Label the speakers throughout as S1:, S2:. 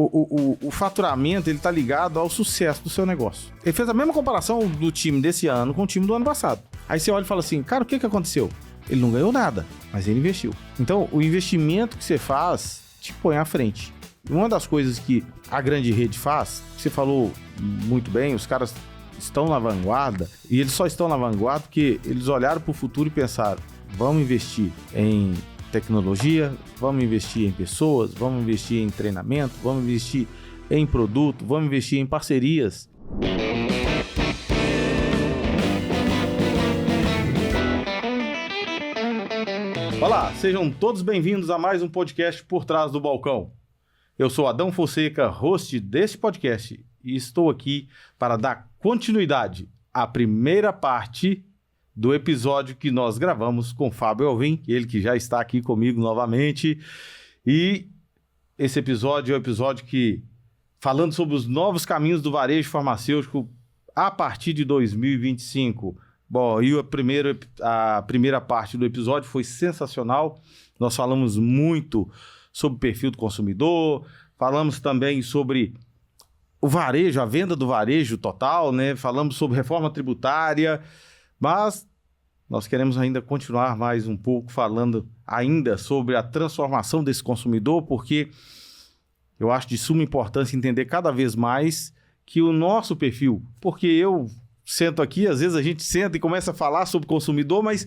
S1: o faturamento ele tá ligado ao sucesso do seu negócio. Ele fez a mesma comparação do time desse ano com o time do ano passado. Aí você olha e fala assim, cara, o que aconteceu? Ele não ganhou nada, mas ele investiu. Então, o investimento que você faz te põe à frente. Uma das coisas que a grande rede faz, você falou muito bem, os caras estão na vanguarda, e eles só estão na vanguarda porque eles olharam para o futuro e pensaram, vamos investir em tecnologia, vamos investir em pessoas, vamos investir em treinamento, vamos investir em produto, vamos investir em parcerias. Olá, sejam todos bem-vindos a mais um podcast Por Trás do Balcão. Eu sou Adão Fonseca, host deste podcast, e estou aqui para dar continuidade à primeira parte do episódio que nós gravamos com Fábio Alvim, ele que já está aqui comigo novamente. E esse episódio é o episódio que, falando sobre os novos caminhos do varejo farmacêutico a partir de 2025. Bom, e a primeira parte do episódio foi sensacional. Nós falamos muito sobre o perfil do consumidor, falamos também sobre o varejo, a venda do varejo total, né? Falamos sobre reforma tributária, mas nós queremos ainda continuar mais um pouco falando ainda sobre a transformação desse consumidor, porque eu acho de suma importância entender cada vez mais que o nosso perfil, porque eu sento aqui, às vezes a gente senta e começa a falar sobre o consumidor, mas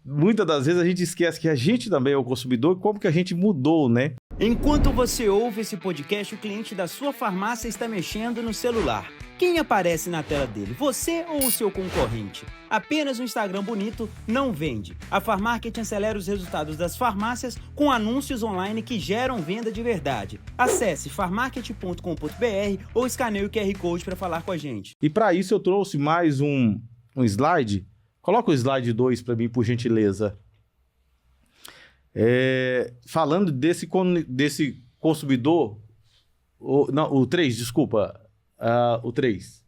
S1: muitas das vezes a gente esquece que a gente também é o consumidor e como que a gente mudou, né?
S2: Enquanto você ouve esse podcast, o cliente da sua farmácia está mexendo no celular. Quem aparece na tela dele, você ou o seu concorrente? Apenas um Instagram bonito não vende. A Farmarket acelera os resultados das farmácias com anúncios online que geram venda de verdade. Acesse farmarket.com.br ou escaneie o QR Code para falar com a gente.
S1: E para isso eu trouxe mais um slide. Coloca o slide 2 para mim, por gentileza. Falando desse consumidor... o 3, desculpa. O 3.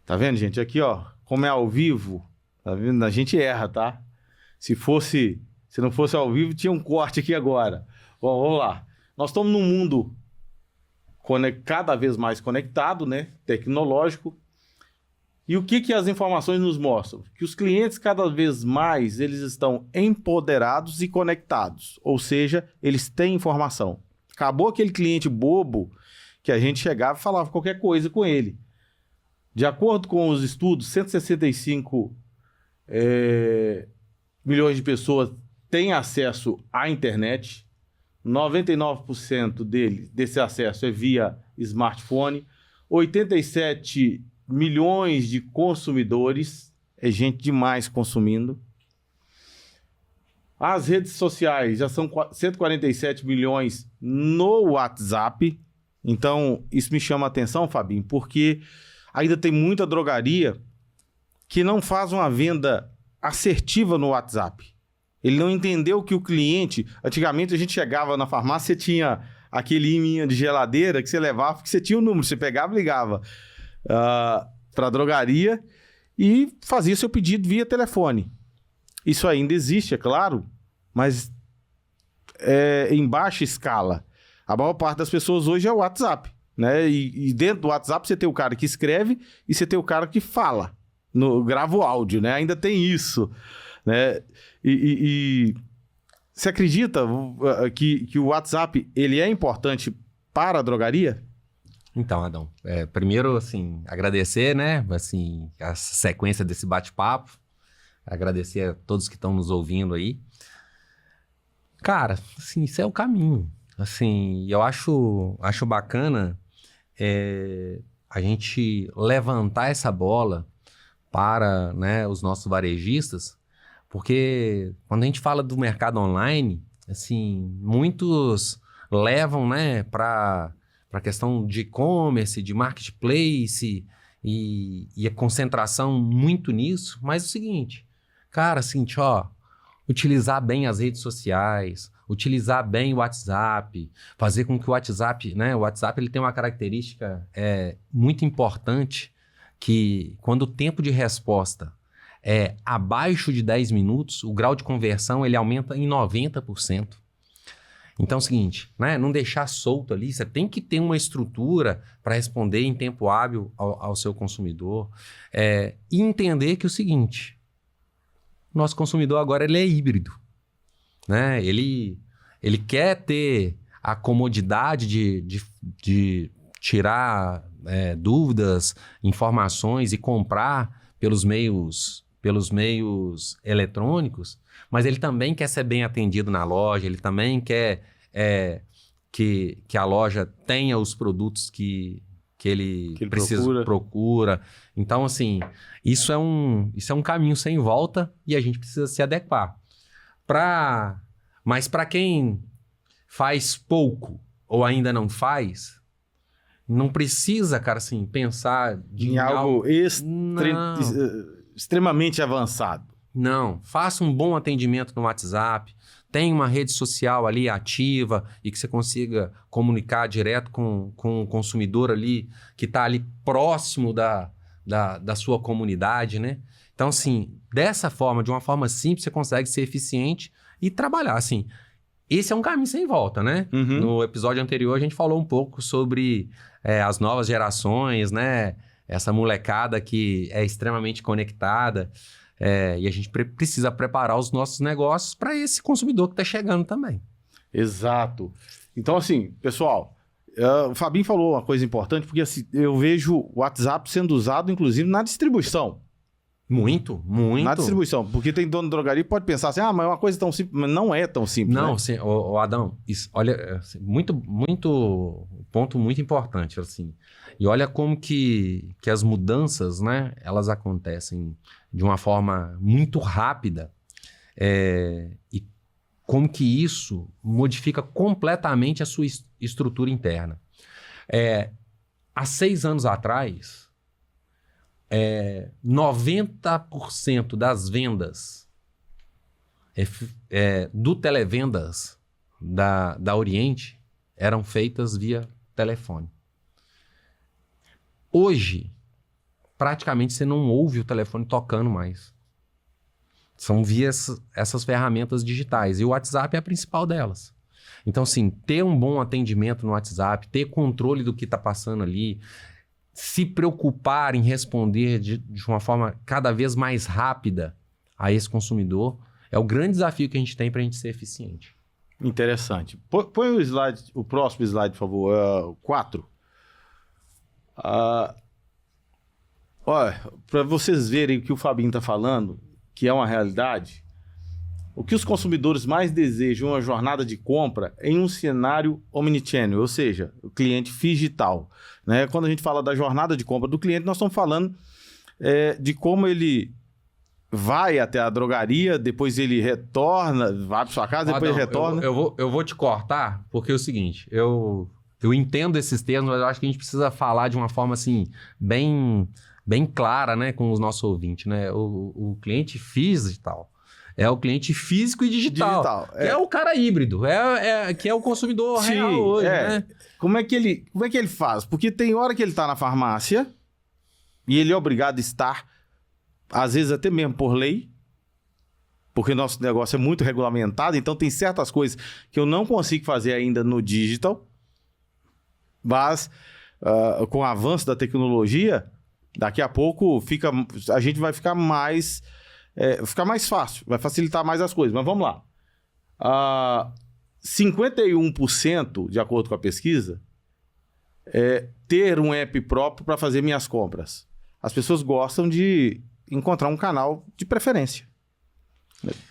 S1: Tá vendo, gente? Aqui, ó, como é ao vivo, tá vendo? A gente erra, tá? Se não fosse ao vivo, tinha um corte aqui agora. Bom, vamos lá. Nós estamos num mundo cada vez mais conectado, né? Tecnológico. E o que as informações nos mostram? Que os clientes, cada vez mais, eles estão empoderados e conectados. Ou seja, eles têm informação. Acabou aquele cliente bobo que a gente chegava e falava qualquer coisa com ele. De acordo com os estudos, 165 milhões de pessoas têm acesso à internet. 99% desse acesso é via smartphone. 87 milhões de consumidores, é gente demais consumindo. As redes sociais já são 147 milhões no WhatsApp. Então, isso me chama a atenção, Fabinho, porque ainda tem muita drogaria que não faz uma venda assertiva no WhatsApp. Ele não entendeu que o cliente... Antigamente, a gente chegava na farmácia, você tinha aquele imã de geladeira que você levava, porque você tinha o número, você pegava e ligava para a drogaria e fazia seu pedido via telefone. Isso ainda existe, é claro, mas em baixa escala. A maior parte das pessoas hoje é o WhatsApp, né? E dentro do WhatsApp você tem o cara que escreve e você tem o cara que fala, grava o áudio, né? Ainda tem isso, né? E você acredita que o WhatsApp ele é importante para a drogaria?
S3: Então, Adão, primeiro, assim, agradecer, né? Assim, a sequência desse bate-papo, agradecer a todos que estão nos ouvindo aí. Cara, assim, isso é o caminho. Assim, eu acho bacana a gente levantar essa bola para, né, os nossos varejistas, porque quando a gente fala do mercado online, assim, muitos levam, né, para a questão de e-commerce, de marketplace e a concentração muito nisso, mas é o seguinte, cara, assim, utilizar bem as redes sociais, utilizar bem o WhatsApp, fazer com que o WhatsApp, né? O WhatsApp ele tem uma característica muito importante, que quando o tempo de resposta é abaixo de 10 minutos, o grau de conversão ele aumenta em 90%. Então é o seguinte, né? Não deixar solto ali, você tem que ter uma estrutura para responder em tempo hábil ao seu consumidor e entender que é o seguinte, nosso consumidor agora ele é híbrido, né? Ele quer ter a comodidade de tirar dúvidas, informações e comprar pelos meios eletrônicos, mas ele também quer ser bem atendido na loja, ele também quer que a loja tenha os produtos que ele procura. Então, assim, isso é um caminho sem volta e a gente precisa se adequar. Mas para quem faz pouco ou ainda não faz, não precisa, cara, assim, pensar
S1: em algo extremamente avançado.
S3: Não, faça um bom atendimento no WhatsApp, tenha uma rede social ali ativa e que você consiga comunicar direto com o consumidor ali, que está ali próximo da sua comunidade, né? Então, assim, dessa forma, de uma forma simples, você consegue ser eficiente e trabalhar, assim. Esse é um caminho sem volta, né?
S1: Uhum.
S3: No episódio anterior, a gente falou um pouco sobre as novas gerações, né? Essa molecada que é extremamente conectada. E a gente precisa preparar os nossos negócios para esse consumidor que está chegando também.
S1: Exato. Então, assim, pessoal, o Fabinho falou uma coisa importante, porque assim, eu vejo o WhatsApp sendo usado, inclusive, na distribuição.
S3: Muito.
S1: Na distribuição, porque tem dono de drogaria que pode pensar assim, mas é uma coisa tão simples, mas não é tão simples.
S3: Não,
S1: né?
S3: Sim, Adão, olha, ponto muito importante, assim. E olha como que as mudanças, né, elas acontecem de uma forma muito rápida e como que isso modifica completamente a sua estrutura interna. Há 6 anos atrás, 90% das vendas do televendas da Oriente eram feitas via telefone. Hoje, praticamente você não ouve o telefone tocando mais. São via essas ferramentas digitais. E o WhatsApp é a principal delas. Então, assim, ter um bom atendimento no WhatsApp, ter controle do que está passando ali, se preocupar em responder de uma forma cada vez mais rápida a esse consumidor, é o grande desafio que a gente tem para a gente ser eficiente.
S1: Interessante. Põe o próximo slide, por favor, 4. Olha, para vocês verem o que o Fabinho está falando, que é uma realidade, o que os consumidores mais desejam é uma jornada de compra em um cenário omnichannel, ou seja, o cliente digital. Né? Quando a gente fala da jornada de compra do cliente, nós estamos falando de como ele vai até a drogaria, depois ele retorna, vai para sua casa, depois ele retorna.
S3: Eu vou te cortar, porque é o seguinte, eu entendo esses termos, mas eu acho que a gente precisa falar de uma forma assim, bem clara, né, com os nossos ouvintes, né? O cliente digital é o cliente físico e digital que é o cara híbrido, que é o consumidor real hoje, né?
S1: Como é que ele faz? Porque tem hora que ele está na farmácia e ele é obrigado a estar, às vezes até mesmo por lei, porque nosso negócio é muito regulamentado, então tem certas coisas que eu não consigo fazer ainda no digital, mas com o avanço da tecnologia, daqui a pouco a gente vai ficar mais fácil, vai facilitar mais as coisas. Mas vamos lá. 51%, de acordo com a pesquisa, ter um app próprio para fazer minhas compras. As pessoas gostam de encontrar um canal de preferência.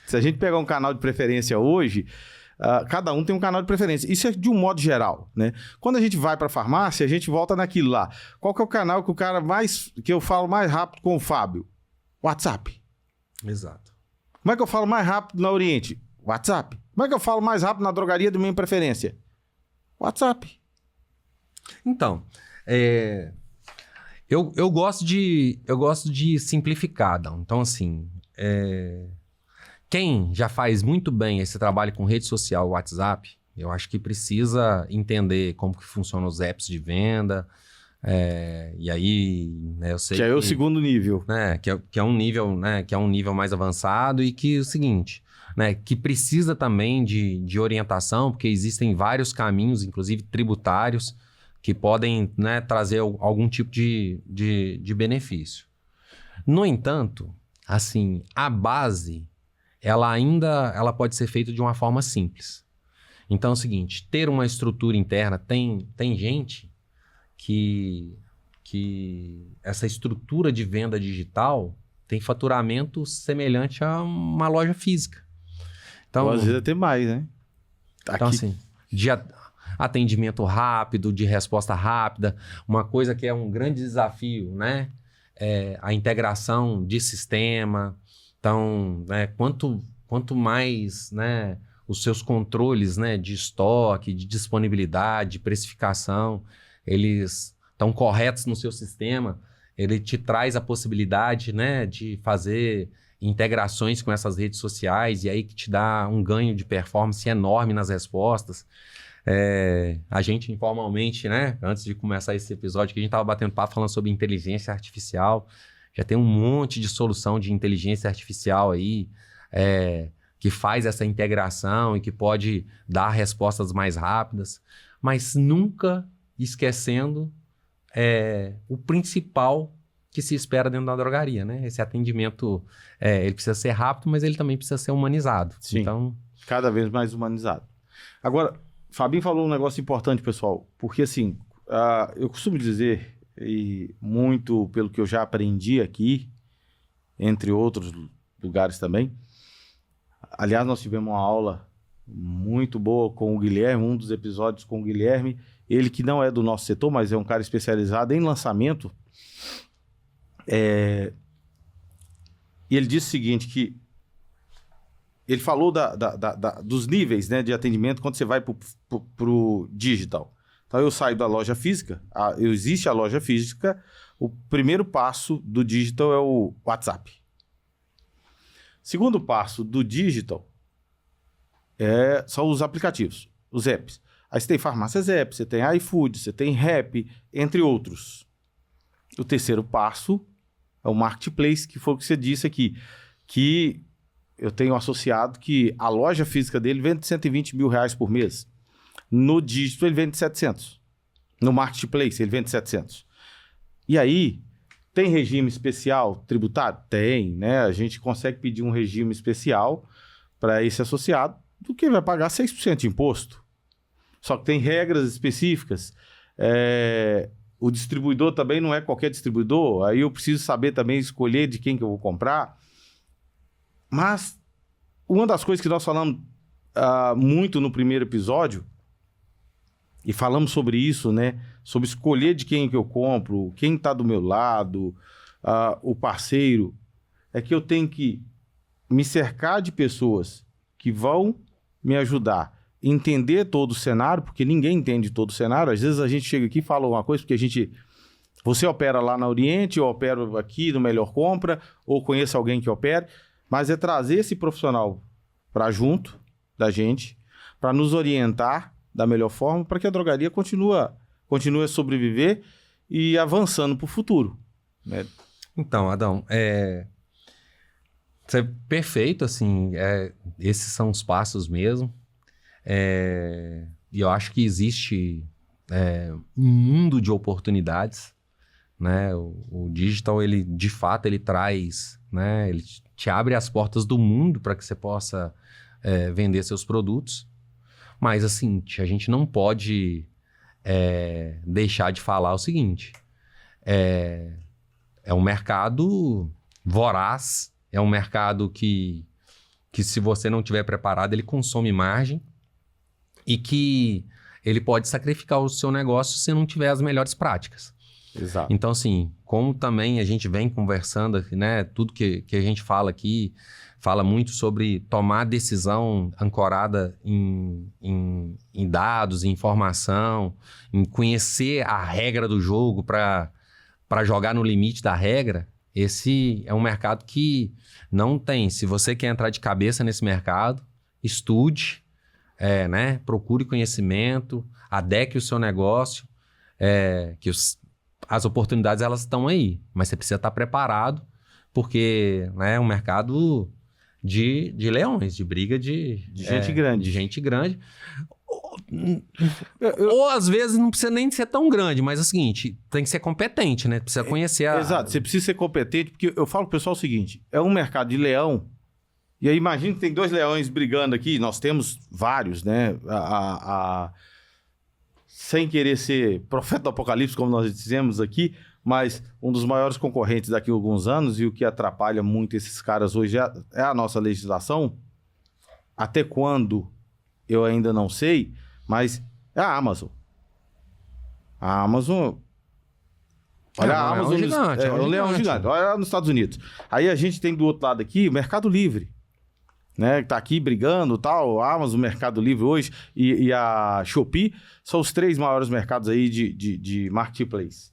S1: Se a gente pegar um canal de preferência hoje, cada um tem um canal de preferência. Isso é de um modo geral, né? Quando a gente vai para a farmácia, a gente volta naquilo lá. Qual que é o canal que eu falo mais rápido com o Fábio? WhatsApp.
S3: Exato.
S1: Como é que eu falo mais rápido na Oriente? WhatsApp. Como é que eu falo mais rápido na drogaria de minha preferência? WhatsApp.
S3: Então, eu gosto de simplificar, Dão. Então, assim, quem já faz muito bem esse trabalho com rede social, WhatsApp, eu acho que precisa entender como que funcionam os apps de venda. E aí, né, eu sei
S1: que é o segundo nível,
S3: né, que é um nível, né, que é um nível mais avançado e que é o seguinte, né, que precisa também de orientação, porque existem vários caminhos, inclusive tributários, que podem, né, trazer algum tipo de benefício. No entanto, assim, a base, ela pode ser feita de uma forma simples. Então é o seguinte, ter uma estrutura interna, tem gente que essa estrutura de venda digital tem faturamento semelhante a uma loja física. Então,
S1: Ou às vezes até mais, né?
S3: então assim, de atendimento rápido, de resposta rápida, uma coisa que é um grande desafio, né? É a integração de sistema. Então, né, quanto mais, né, os seus controles, né, de estoque, de disponibilidade, de precificação, eles estão corretos no seu sistema, ele te traz a possibilidade, né, de fazer integrações com essas redes sociais e aí que te dá um ganho de performance enorme nas respostas. A gente informalmente, né, antes de começar esse episódio, que a gente estava batendo papo falando sobre inteligência artificial, já tem um monte de solução de inteligência artificial aí, que faz essa integração e que pode dar respostas mais rápidas, mas nunca esquecendo o principal que se espera dentro da drogaria, né? Esse atendimento, ele precisa ser rápido, mas ele também precisa ser humanizado.
S1: Sim,
S3: então,
S1: cada vez mais humanizado. Agora, Fabinho falou um negócio importante, pessoal, porque assim, eu costumo dizer, e muito pelo que eu já aprendi aqui, entre outros lugares também, aliás, nós tivemos uma aula muito boa com o Guilherme, um dos episódios com o Guilherme, ele que não é do nosso setor, mas é um cara especializado em lançamento, e ele disse o seguinte, que ele falou dos níveis, né, de atendimento quando você vai para o digital. Então, eu saio da loja física, existe a loja física, o primeiro passo do digital é o WhatsApp. Segundo passo do digital são os aplicativos, os apps. Aí você tem farmácias apps, você tem iFood, você tem Rappi, entre outros. O terceiro passo é o marketplace, que foi o que você disse aqui, que eu tenho associado que a loja física dele vende 120 mil reais por mês. No digital ele vende 700. No marketplace ele vende 700. E aí, tem regime especial tributário? Tem, né? A gente consegue pedir um regime especial para esse associado, do que vai pagar 6% de imposto. Só que tem regras específicas. O distribuidor também não é qualquer distribuidor. Aí eu preciso saber também escolher de quem que eu vou comprar. Mas uma das coisas que nós falamos muito no primeiro episódio, e falamos sobre isso, né? Sobre escolher de quem que eu compro, quem está do meu lado, o parceiro, é que eu tenho que me cercar de pessoas que vão me ajudar a entender todo o cenário, porque ninguém entende todo o cenário. Às vezes a gente chega aqui e fala uma coisa, porque você opera lá na Oriente, eu opero aqui no Melhor Compra, ou conheço alguém que opere, mas é trazer esse profissional para junto da gente, para nos orientar da melhor forma, para que a drogaria continue a sobreviver e avançando para o futuro, né?
S3: Então, Adão, isso é perfeito, assim, esses são os passos mesmo. E eu acho que existe um mundo de oportunidades, né? O digital, ele de fato, ele traz, né? Ele te abre as portas do mundo para que você possa vender seus produtos. Mas, assim, a gente não pode deixar de falar o seguinte. É um mercado voraz, é um mercado que se você não estiver preparado, ele consome margem e que ele pode sacrificar o seu negócio se não tiver as melhores práticas.
S1: Exato.
S3: Então, assim, como também a gente vem conversando, né, tudo que a gente fala aqui, fala muito sobre tomar decisão ancorada em dados, em informação, em conhecer a regra do jogo para jogar no limite da regra. Esse é um mercado que não tem. Se você quer entrar de cabeça nesse mercado, estude, né, procure conhecimento, adeque o seu negócio, que as oportunidades elas estão aí, mas você precisa estar preparado, porque, né, é um mercado de leões, de briga de
S1: gente grande.
S3: De gente grande. Ou às vezes não precisa nem ser tão grande, mas é o seguinte, tem que ser competente, né? Precisa conhecer a...
S1: Exato, você precisa ser competente, porque eu falo pro pessoal o seguinte, é um mercado de leão, e aí imagina que tem 2 leões brigando aqui, nós temos vários, né? Sem querer ser profeta do apocalipse, como nós dizemos aqui, mas um dos maiores concorrentes daqui a alguns anos, e o que atrapalha muito esses caras hoje é a nossa legislação, até quando eu ainda não sei, mas é a Amazon. A Amazon... Olha, a Amazon... É um leão gigante. Olha lá nos Estados Unidos. Aí a gente tem do outro lado aqui o Mercado Livre, né? Que tá aqui brigando e tal. A Amazon, o Mercado Livre hoje e a Shopee são os 3 maiores mercados aí de marketplace.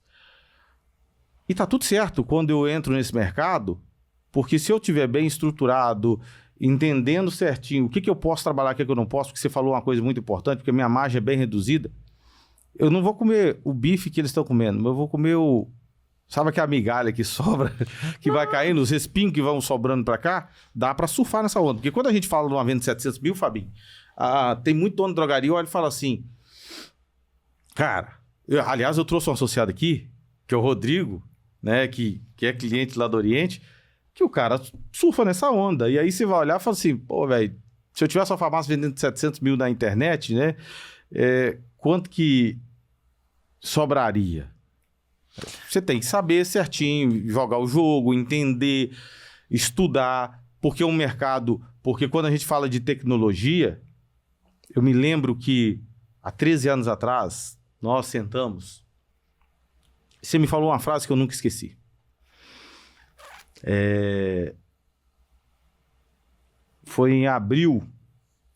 S1: E tá tudo certo quando eu entro nesse mercado, porque se eu tiver bem estruturado, entendendo certinho o que eu posso trabalhar, o que eu não posso, porque você falou uma coisa muito importante, porque a minha margem é bem reduzida, eu não vou comer o bife que eles estão comendo, mas eu vou comer o... Sabe aquela migalha que sobra, que vai caindo, os espinhos que vão sobrando para cá? Dá para surfar nessa onda. Porque quando a gente fala de uma venda de 700 mil, Fabinho, tem muito dono de drogaria, olha e fala assim, cara, aliás, eu trouxe um associado aqui, que é o Rodrigo, né, que é cliente lá do Oriente, que o cara surfa nessa onda. E aí você vai olhar e fala assim, pô, velho, se eu tivesse uma farmácia vendendo 700 mil na internet, né, quanto que sobraria? Você tem que saber certinho, jogar o jogo, entender, estudar, porque é um mercado... Porque quando a gente fala de tecnologia, eu me lembro que há 13 anos atrás, nós sentamos, você me falou uma frase que eu nunca esqueci. Foi em abril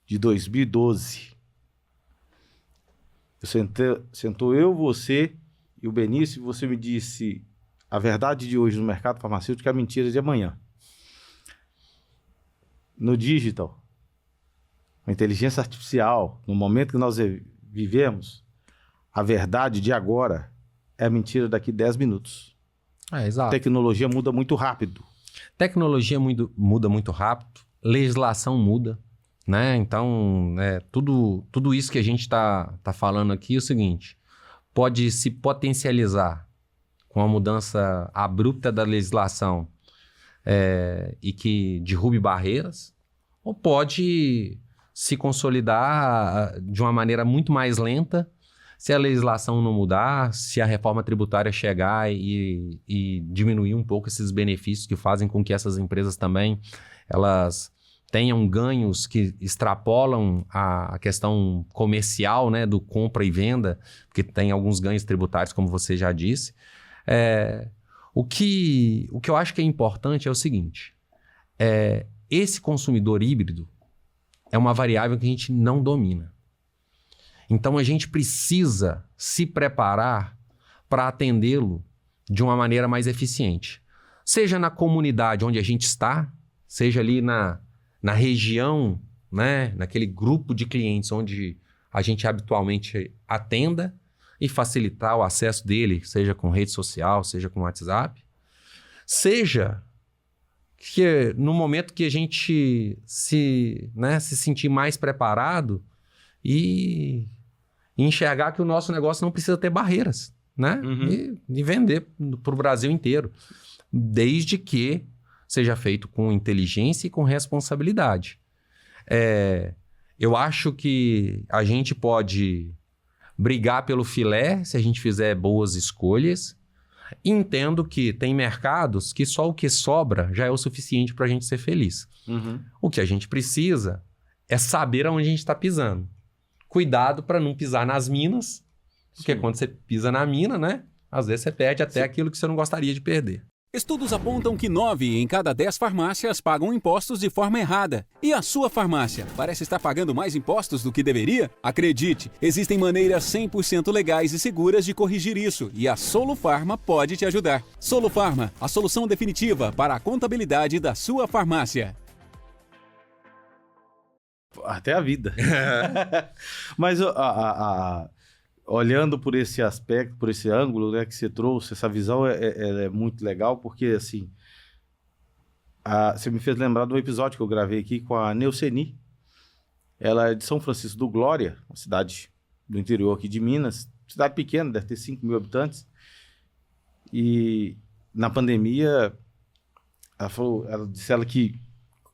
S1: de 2012. Sentou eu, você e o Benício, e você me disse a verdade de hoje no mercado farmacêutico é a mentira de amanhã. No digital, a inteligência artificial, no momento que nós vivemos, a verdade de agora é a mentira daqui 10 minutos.
S3: Exato.
S1: Tecnologia muda muito rápido.
S3: Tecnologia muda muito rápido, legislação muda, né? Então, tudo isso que a gente tá falando aqui é o seguinte, pode se potencializar com a mudança abrupta da legislação e que derrube barreiras, ou pode se consolidar de uma maneira muito mais lenta se a legislação não mudar, se a reforma tributária chegar e diminuir um pouco esses benefícios que fazem com que essas empresas também elas tenham ganhos que extrapolam a questão comercial, né, do compra e venda, porque tem alguns ganhos tributários, como você já disse. O que eu acho que é importante é o seguinte, esse consumidor híbrido é uma variável que a gente não domina. Então, a gente precisa se preparar para atendê-lo de uma maneira mais eficiente. Seja na comunidade onde a gente está, seja ali na região, né, naquele grupo de clientes onde a gente habitualmente atenda e facilitar o acesso dele, seja com rede social, seja com WhatsApp. Seja que no momento que a gente se sentir mais preparado e enxergar que o nosso negócio não precisa ter barreiras, né?
S1: Uhum.
S3: E vender para o Brasil inteiro, desde que seja feito com inteligência e com responsabilidade. Eu acho que a gente pode brigar pelo filé se a gente fizer boas escolhas. Entendo que tem mercados que só o que sobra já é o suficiente para a gente ser feliz.
S1: Uhum.
S3: O que a gente precisa é saber aonde a gente está pisando. Cuidado para não pisar nas minas, porque quando você pisa na mina, né? Às vezes você perde até aquilo que você não gostaria de perder.
S4: Estudos apontam que 9 em cada 10 farmácias pagam impostos de forma errada. E a sua farmácia parece estar pagando mais impostos do que deveria? Acredite, existem maneiras 100% legais e seguras de corrigir isso, e a Solufarma pode te ajudar. Solufarma, a solução definitiva para a contabilidade da sua farmácia.
S1: Até a vida. Mas olhando por esse aspecto, por esse ângulo, né, que você trouxe, essa visão é muito legal, porque assim, Você me fez lembrar do episódio que eu gravei aqui com a Neuceni. Ela é de São Francisco do Glória, uma cidade do interior aqui de Minas. Cidade pequena, deve ter 5 mil habitantes. E na pandemia, ela disse que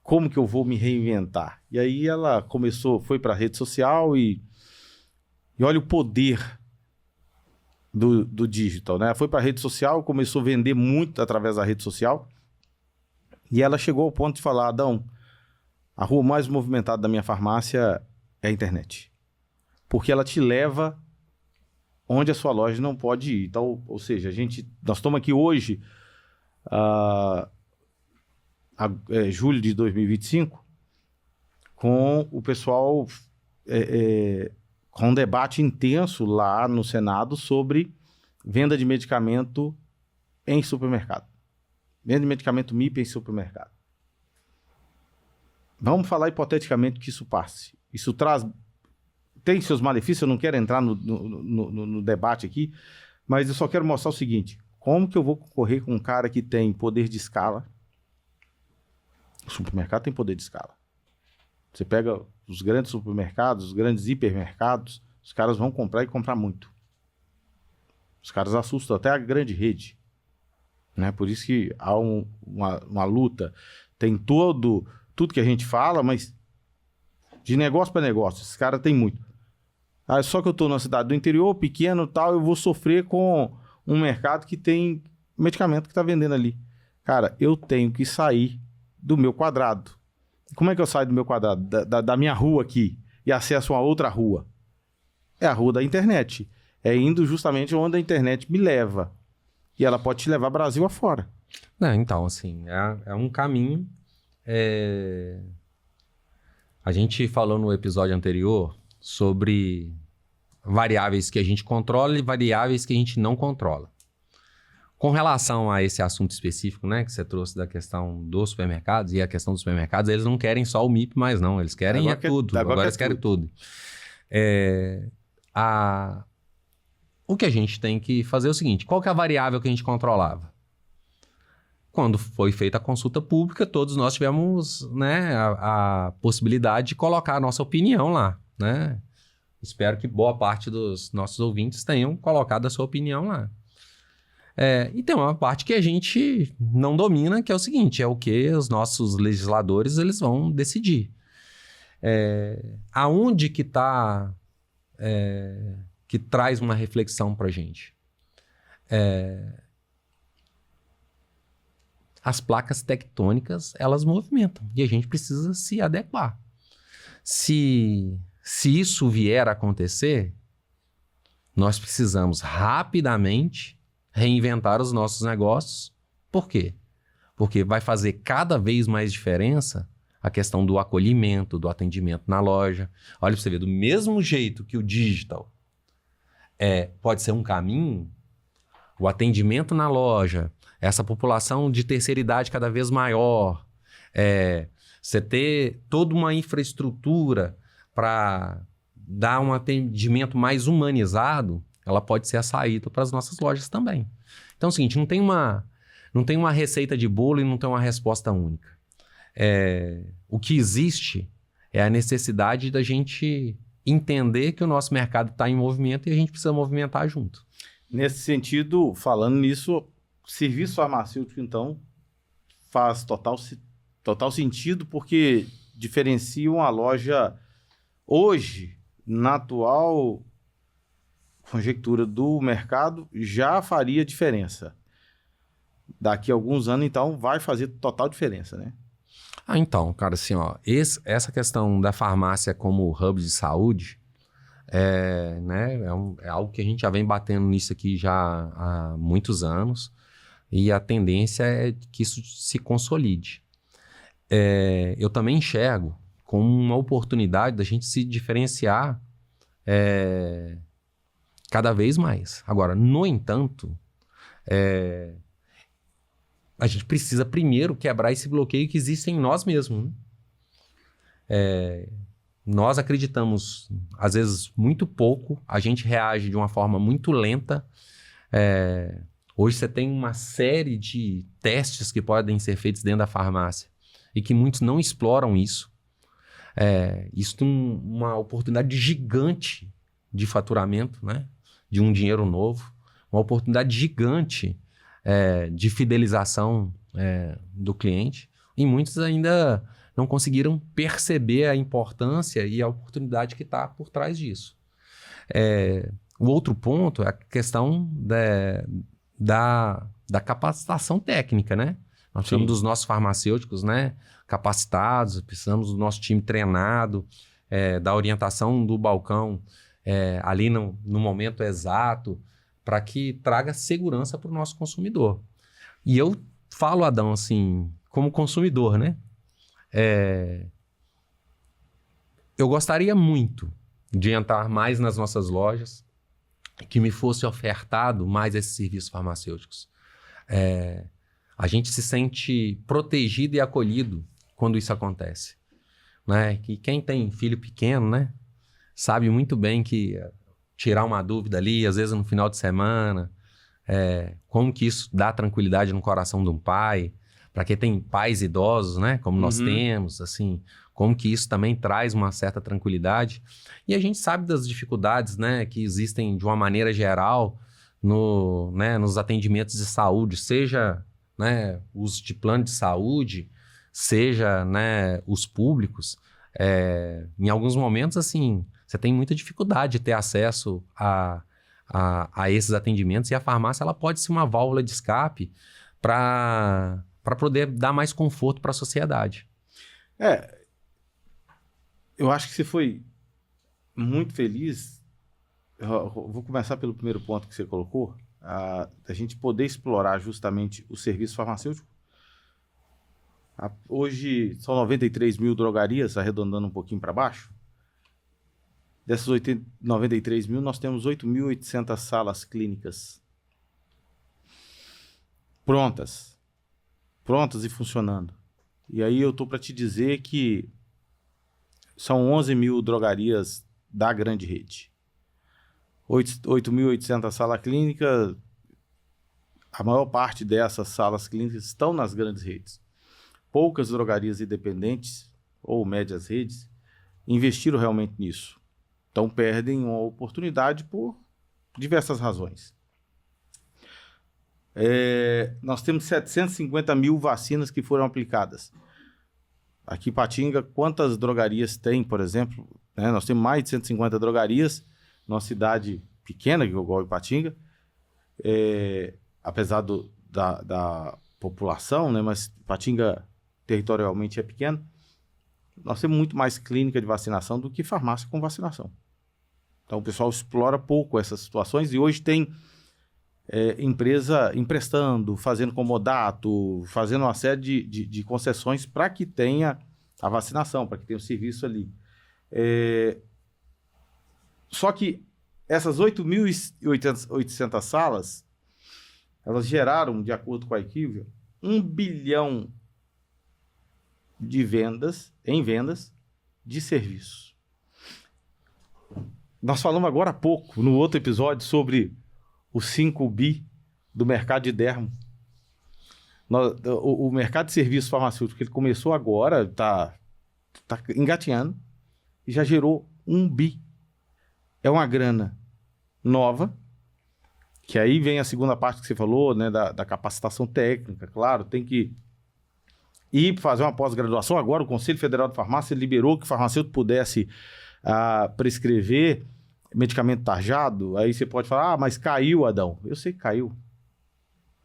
S1: como que eu vou me reinventar? E aí ela foi para a rede social e olha o poder do digital, né? Foi para a rede social, começou a vender muito através da rede social. E ela chegou ao ponto de falar, Adão, a rua mais movimentada da minha farmácia é a internet. Porque ela te leva onde a sua loja não pode ir. Então, ou seja, nós estamos aqui hoje, julho de 2025, com o pessoal com um debate intenso lá no Senado sobre venda de medicamento em supermercado. Venda de medicamento MIP em supermercado. Vamos falar hipoteticamente que isso passe. Isso tem seus malefícios, eu não quero entrar no debate aqui, mas eu só quero mostrar o seguinte: como que eu vou concorrer com um cara que tem poder de escala? O supermercado tem poder de escala. Você pega os grandes supermercados, os grandes hipermercados, os caras vão comprar e comprar muito. Os caras assustam até a grande rede. Né? Por isso que há uma luta. Tem tudo que a gente fala, mas de negócio para negócio, esses caras têm muito. Só que eu estou numa cidade do interior, pequeno e tal, eu vou sofrer com um mercado que tem medicamento que está vendendo ali. Cara, eu tenho que sair do meu quadrado. Como é que eu saio do meu quadrado? Da minha rua aqui e acesso a outra rua? É a rua da internet. É indo justamente onde a internet me leva. E ela pode te levar Brasil afora.
S3: Não, então, assim, é um caminho. A gente falou no episódio anterior sobre variáveis que a gente controla e variáveis que a gente não controla. Com relação a esse assunto específico, né, que você trouxe da questão dos supermercados e a questão dos supermercados, eles não querem só o MIP mais não, eles querem tudo. Agora eles querem tudo. O que a gente tem que fazer é o seguinte: qual que é a variável que a gente controlava? Quando foi feita a consulta pública, todos nós tivemos, né, a possibilidade de colocar a nossa opinião lá, né? Espero que boa parte dos nossos ouvintes tenham colocado a sua opinião lá. E tem uma parte que a gente não domina, que é o seguinte: é o que os nossos legisladores eles vão decidir. Aonde que está... que traz uma reflexão para a gente. As placas tectônicas, elas movimentam e a gente precisa se adequar. Se isso vier a acontecer, nós precisamos rapidamente reinventar os nossos negócios. Por quê? Porque vai fazer cada vez mais diferença a questão do acolhimento, do atendimento na loja. Olha para você ver, do mesmo jeito que o digital pode ser um caminho, o atendimento na loja, essa população de terceira idade cada vez maior, você ter toda uma infraestrutura para dar um atendimento mais humanizado, ela pode ser a saída para as nossas lojas também. Então é o seguinte, não tem uma receita de bolo e não tem uma resposta única. O que existe é a necessidade da gente entender que o nosso mercado está em movimento e a gente precisa movimentar junto.
S1: Nesse sentido, falando nisso, serviço farmacêutico, então, faz total sentido, porque diferencia uma loja hoje, na atual conjectura do mercado, já faria diferença. Daqui a alguns anos, então, vai fazer total diferença, né?
S3: Então, cara, assim, ó, essa questão da farmácia como hub de saúde é algo que a gente já vem batendo nisso aqui já há muitos anos e a tendência é que isso se consolide. Eu também enxergo como uma oportunidade da gente se diferenciar cada vez mais. Agora, no entanto, a gente precisa primeiro quebrar esse bloqueio que existe em nós mesmos. Né? Nós acreditamos, às vezes, muito pouco, a gente reage de uma forma muito lenta. Hoje você tem uma série de testes que podem ser feitos dentro da farmácia e que muitos não exploram isso. Isso tem uma oportunidade gigante de faturamento, né? De um dinheiro novo, uma oportunidade gigante de fidelização do cliente, e muitos ainda não conseguiram perceber a importância e a oportunidade que está por trás disso. O outro ponto é a questão da capacitação técnica, né? Nós precisamos dos nossos farmacêuticos, né, capacitados, precisamos do nosso time treinado, da orientação do balcão ali no momento exato, para que traga segurança para o nosso consumidor. E eu falo, Adão, assim, como consumidor, né? Eu gostaria muito de entrar mais nas nossas lojas, que me fosse ofertado mais esses serviços farmacêuticos. A gente se sente protegido e acolhido quando isso acontece, né? Que quem tem filho pequeno, né, sabe muito bem que tirar uma dúvida ali, às vezes no final de semana, como que isso dá tranquilidade no coração de um pai, para quem tem pais idosos, né, como nós temos, assim, como que isso também traz uma certa tranquilidade. E a gente sabe das dificuldades, né, que existem de uma maneira geral nos atendimentos de saúde, seja, né, os de plano de saúde, seja, né, os públicos. Em alguns momentos, assim, você tem muita dificuldade de ter acesso a esses atendimentos, e a farmácia ela pode ser uma válvula de escape para poder dar mais conforto para a sociedade.
S1: Eu acho que você foi muito feliz. Eu vou começar pelo primeiro ponto que você colocou, a gente poder explorar justamente o serviço farmacêutico. Hoje são 93 mil drogarias, arredondando um pouquinho para baixo. Dessas 93 mil, nós temos 8.800 salas clínicas prontas e funcionando. E aí eu estou para te dizer que são 11 mil drogarias da grande rede. 8.800 salas clínicas, a maior parte dessas salas clínicas estão nas grandes redes. Poucas drogarias independentes ou médias redes investiram realmente nisso. Então perdem uma oportunidade por diversas razões. Nós temos 750 mil vacinas que foram aplicadas. Aqui em Patinga, quantas drogarias tem, por exemplo? Nós temos mais de 150 drogarias, numa cidade pequena, que eu gosto de Patinga, apesar da população, né? Mas Patinga territorialmente é pequeno. Nós temos muito mais clínica de vacinação do que farmácia com vacinação. Então o pessoal explora pouco essas situações, e hoje tem empresa emprestando, fazendo comodato, fazendo uma série de concessões para que tenha a vacinação, para que tenha o serviço ali. Só que essas 8.800 salas, elas geraram, de acordo com a Equivia, 1 bilhão em vendas de serviços. Nós falamos agora há pouco, no outro episódio, sobre o 5 bi do mercado de dermo. O mercado de serviços farmacêuticos, ele começou agora, está engatinhando, e já gerou 1 bi. É uma grana nova, que aí vem a segunda parte que você falou, né, da capacitação técnica. Claro, tem que ir fazer uma pós-graduação. Agora o Conselho Federal de Farmácia liberou que o farmacêutico pudesse prescrever medicamento tarjado. Aí você pode falar, mas caiu, Adão. Eu sei que caiu.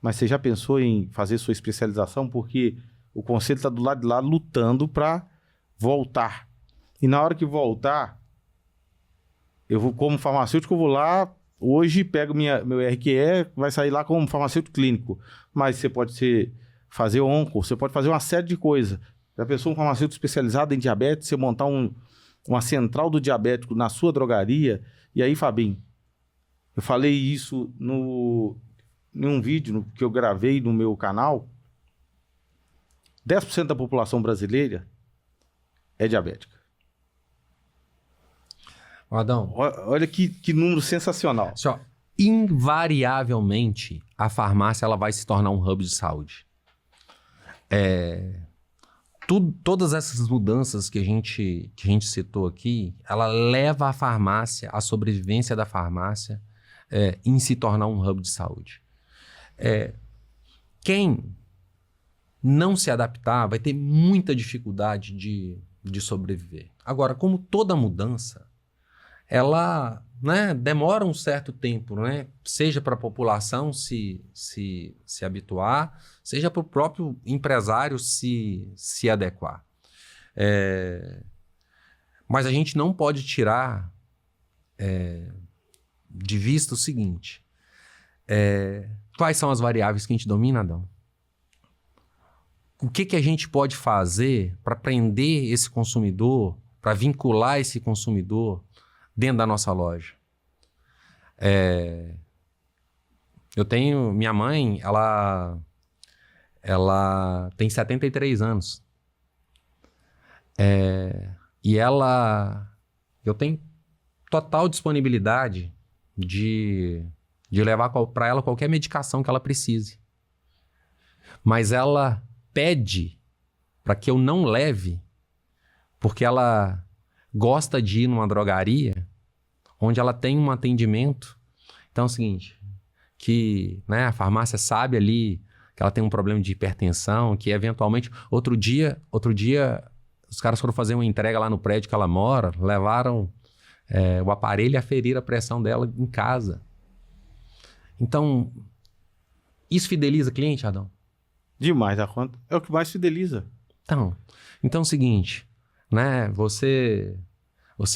S1: Mas você já pensou em fazer sua especialização? Porque o Conselho está do lado de lá lutando para voltar. E na hora que voltar, eu vou, como farmacêutico, eu vou lá, hoje pego meu RQE, vai sair lá como farmacêutico clínico. Mas você pode fazer onco, você pode fazer uma série de coisas. Já pensou um farmacêutico especializado em diabetes, você montar uma central do diabético na sua drogaria? E aí, Fabinho, eu falei isso em um vídeo que eu gravei no meu canal. 10% da população brasileira é diabética.
S3: Adão,
S1: Olha que número sensacional.
S3: invariavelmente, a farmácia ela vai se tornar um hub de saúde. Todas essas mudanças que a gente citou aqui, ela leva a farmácia, a sobrevivência da farmácia em se tornar um hub de saúde. Quem não se adaptar vai ter muita dificuldade de sobreviver. Agora, como toda mudança, ela, né, demora um certo tempo, né? Seja para a população se habituar, seja para o próprio empresário se adequar. Mas a gente não pode tirar de vista o seguinte: quais são as variáveis que a gente domina, Adão? O que a gente pode fazer para prender esse consumidor, para vincular esse consumidor dentro da nossa loja? Eu tenho... Minha mãe, ela tem 73 anos. E eu tenho total disponibilidade de levar para ela qualquer medicação que ela precise. Mas ela pede para que eu não leve, porque ela gosta de ir numa drogaria onde ela tem um atendimento. Então é o seguinte, que, né, a farmácia sabe ali que ela tem um problema de hipertensão, que eventualmente... Outro dia os caras foram fazer uma entrega lá no prédio que ela mora, levaram o aparelho e aferiram a pressão dela em casa. Então, isso fideliza cliente, Adão?
S1: Demais da conta. É o que mais fideliza.
S3: Então é o seguinte, né? Você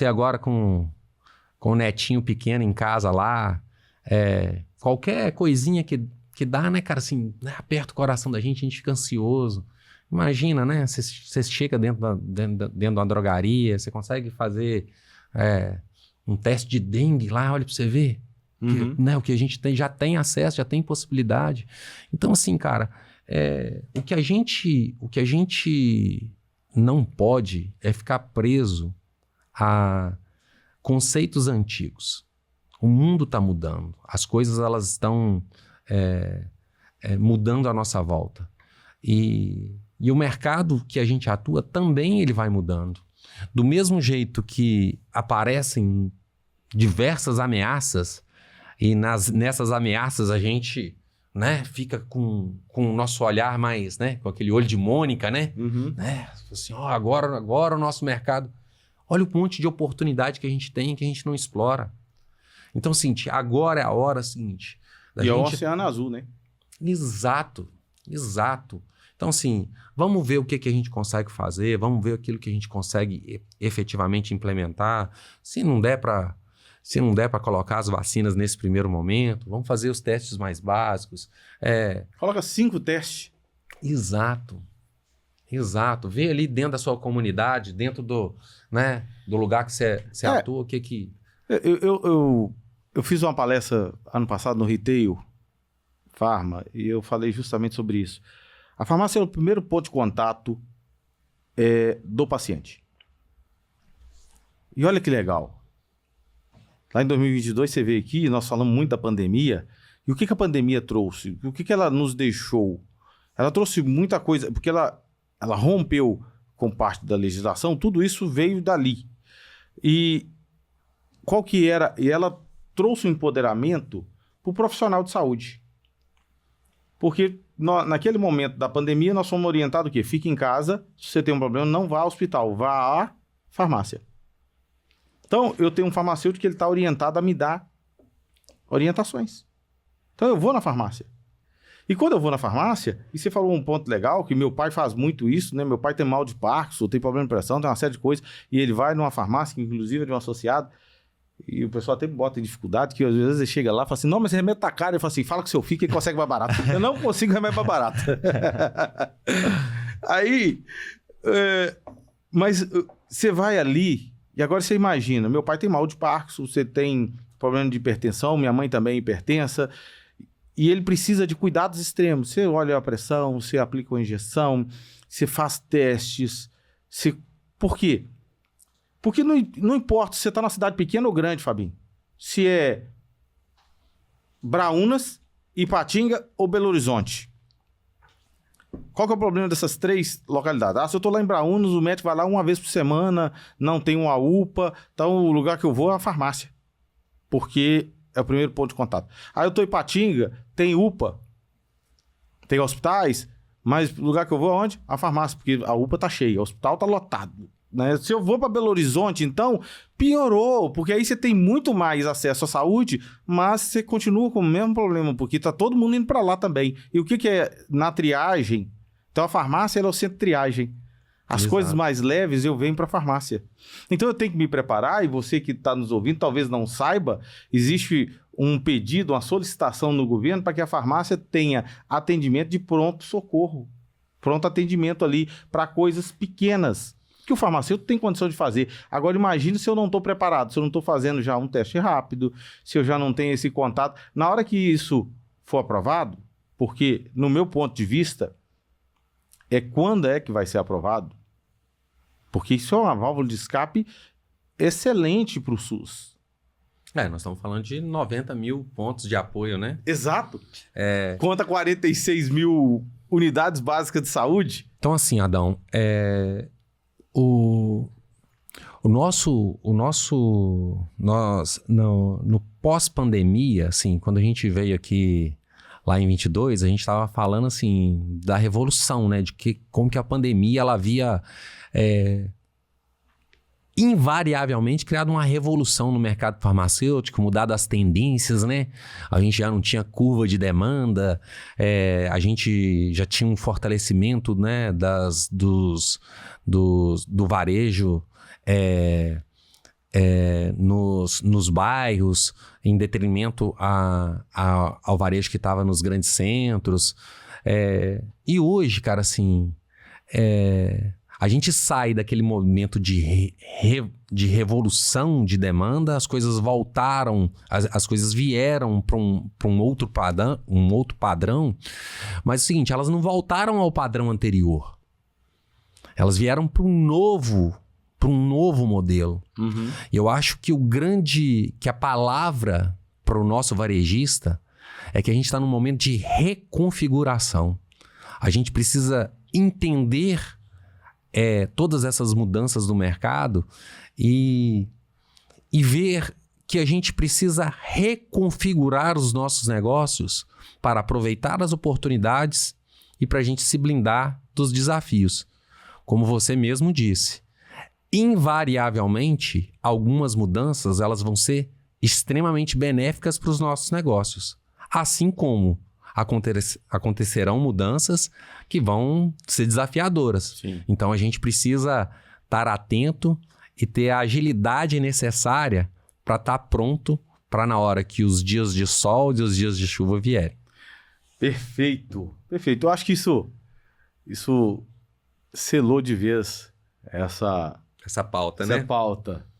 S3: agora com o netinho pequeno em casa lá, qualquer coisinha que dá, né, cara, assim, né, aperta o coração da gente, a gente fica ansioso. Imagina, né? Você chega dentro de uma drogaria, você consegue fazer um teste de dengue lá, olha pra você ver.
S1: Uhum.
S3: Né, o que a gente já tem acesso, já tem possibilidade. Então, assim, cara, o que a gente não pode é ficar preso a conceitos antigos. O mundo está mudando, as coisas elas estão mudando à nossa volta. E o mercado que a gente atua também ele vai mudando. Do mesmo jeito que aparecem diversas ameaças, e nessas ameaças a gente, né, fica com o nosso olhar mais, né, com aquele olho de Mônica, né?
S1: Uhum.
S3: Assim, agora o nosso mercado... Olha o monte de oportunidade que a gente tem que a gente não explora. Então, seguinte, agora é a hora seguinte.
S1: E é o Oceano Azul, né?
S3: Exato. Então, assim, vamos ver o que a gente consegue fazer, vamos ver aquilo que a gente consegue efetivamente implementar. Se não der para colocar as vacinas nesse primeiro momento, vamos fazer os testes mais básicos.
S1: Coloca 5 testes.
S3: Exato. Vê ali dentro da sua comunidade, dentro do lugar que você atua, o que...
S1: Eu fiz uma palestra ano passado no Retail Pharma e eu falei justamente sobre isso. A farmácia é o primeiro ponto de contato do paciente. E olha que legal. Lá em 2022 você veio aqui, nós falamos muito da pandemia. E o que a pandemia trouxe? O que ela nos deixou? Ela trouxe muita coisa, porque ela rompeu com parte da legislação, tudo isso veio dali. E qual que era? E ela trouxe um empoderamento para o profissional de saúde. Porque naquele momento da pandemia, nós fomos orientados o quê? Fique em casa, se você tem um problema, não vá ao hospital, vá à farmácia. Então, eu tenho um farmacêutico que ele está orientado a me dar orientações. Então, eu vou na farmácia. E quando eu vou na farmácia, e você falou um ponto legal, que meu pai faz muito isso, né? Meu pai tem mal de Parkinson, tem problema de pressão, tem uma série de coisas, e ele vai numa farmácia, que inclusive é de um associado, e o pessoal até me bota em dificuldade, que às vezes ele chega lá e fala assim, não, mas esse remédio tá caro. Eu falo assim, fala com seu filho que ele consegue mais barato. Eu não consigo remédio mais barato. Aí, mas você vai ali, e agora você imagina, meu pai tem mal de Parkinson, você tem problema de hipertensão, minha mãe também é hipertensa, e ele precisa de cuidados extremos. Você olha a pressão, você aplica uma injeção, você faz testes. Por quê? Porque não importa se você está na cidade pequena ou grande, Fabinho. Se é Braúnas, Ipatinga ou Belo Horizonte? Qual que é o problema dessas 3 localidades? Se eu tô lá em Braúnas, o médico vai lá uma vez por semana, não tem uma UPA, então o lugar que eu vou é a farmácia. Porque é o primeiro ponto de contato. Aí eu tô em Ipatinga, tem UPA, tem hospitais, mas o lugar que eu vou é onde? A farmácia, porque a UPA tá cheia, o hospital tá lotado. Né? Se eu vou para Belo Horizonte, então, piorou, porque aí você tem muito mais acesso à saúde, mas você continua com o mesmo problema, porque tá todo mundo indo para lá também. E o que é na triagem? Então, a farmácia é o centro de triagem. As coisas mais leves eu venho para a farmácia. Então, eu tenho que me preparar, e você que está nos ouvindo talvez não saiba, existe um pedido, uma solicitação no governo para que a farmácia tenha atendimento de pronto-socorro. Pronto atendimento ali para coisas pequenas, que o farmacêutico tem condição de fazer. Agora, imagine se eu não estou preparado, se eu não estou fazendo já um teste rápido, se eu já não tenho esse contato. Na hora que isso for aprovado, porque, no meu ponto de vista, quando é que vai ser aprovado? Porque isso é uma válvula de escape excelente para o SUS.
S3: Nós estamos falando de 90 mil pontos de apoio, né?
S1: Exato. Conta 46 mil unidades básicas de saúde.
S3: Então, assim, Adão, nós no pós-pandemia, assim, quando a gente veio aqui lá em 22, a gente estava falando, assim, da revolução, né? De como que a pandemia, ela havia invariavelmente criado uma revolução no mercado farmacêutico, mudado as tendências, né? A gente já não tinha curva de demanda, a gente já tinha um fortalecimento, né, do varejo nos bairros, em detrimento ao varejo que estava nos grandes centros. E hoje, cara, assim, a gente sai daquele momento de revolução de demanda, as coisas voltaram, as coisas vieram para um outro padrão, mas é o seguinte, elas não voltaram ao padrão anterior. Elas vieram para um novo modelo.
S1: Uhum.
S3: E eu acho que que a palavra para o nosso varejista é que a gente está num momento de reconfiguração. A gente precisa entender todas essas mudanças do mercado e ver que a gente precisa reconfigurar os nossos negócios para aproveitar as oportunidades e para a gente se blindar dos desafios. Como você mesmo disse, invariavelmente, algumas mudanças elas vão ser extremamente benéficas para os nossos negócios. Assim como acontecerão mudanças que vão ser desafiadoras.
S1: Sim.
S3: Então, a gente precisa estar atento e ter a agilidade necessária para estar pronto para na hora que os dias de sol e os dias de chuva vierem.
S1: Perfeito, perfeito. Eu acho que isso selou de vez essa
S3: pauta, né?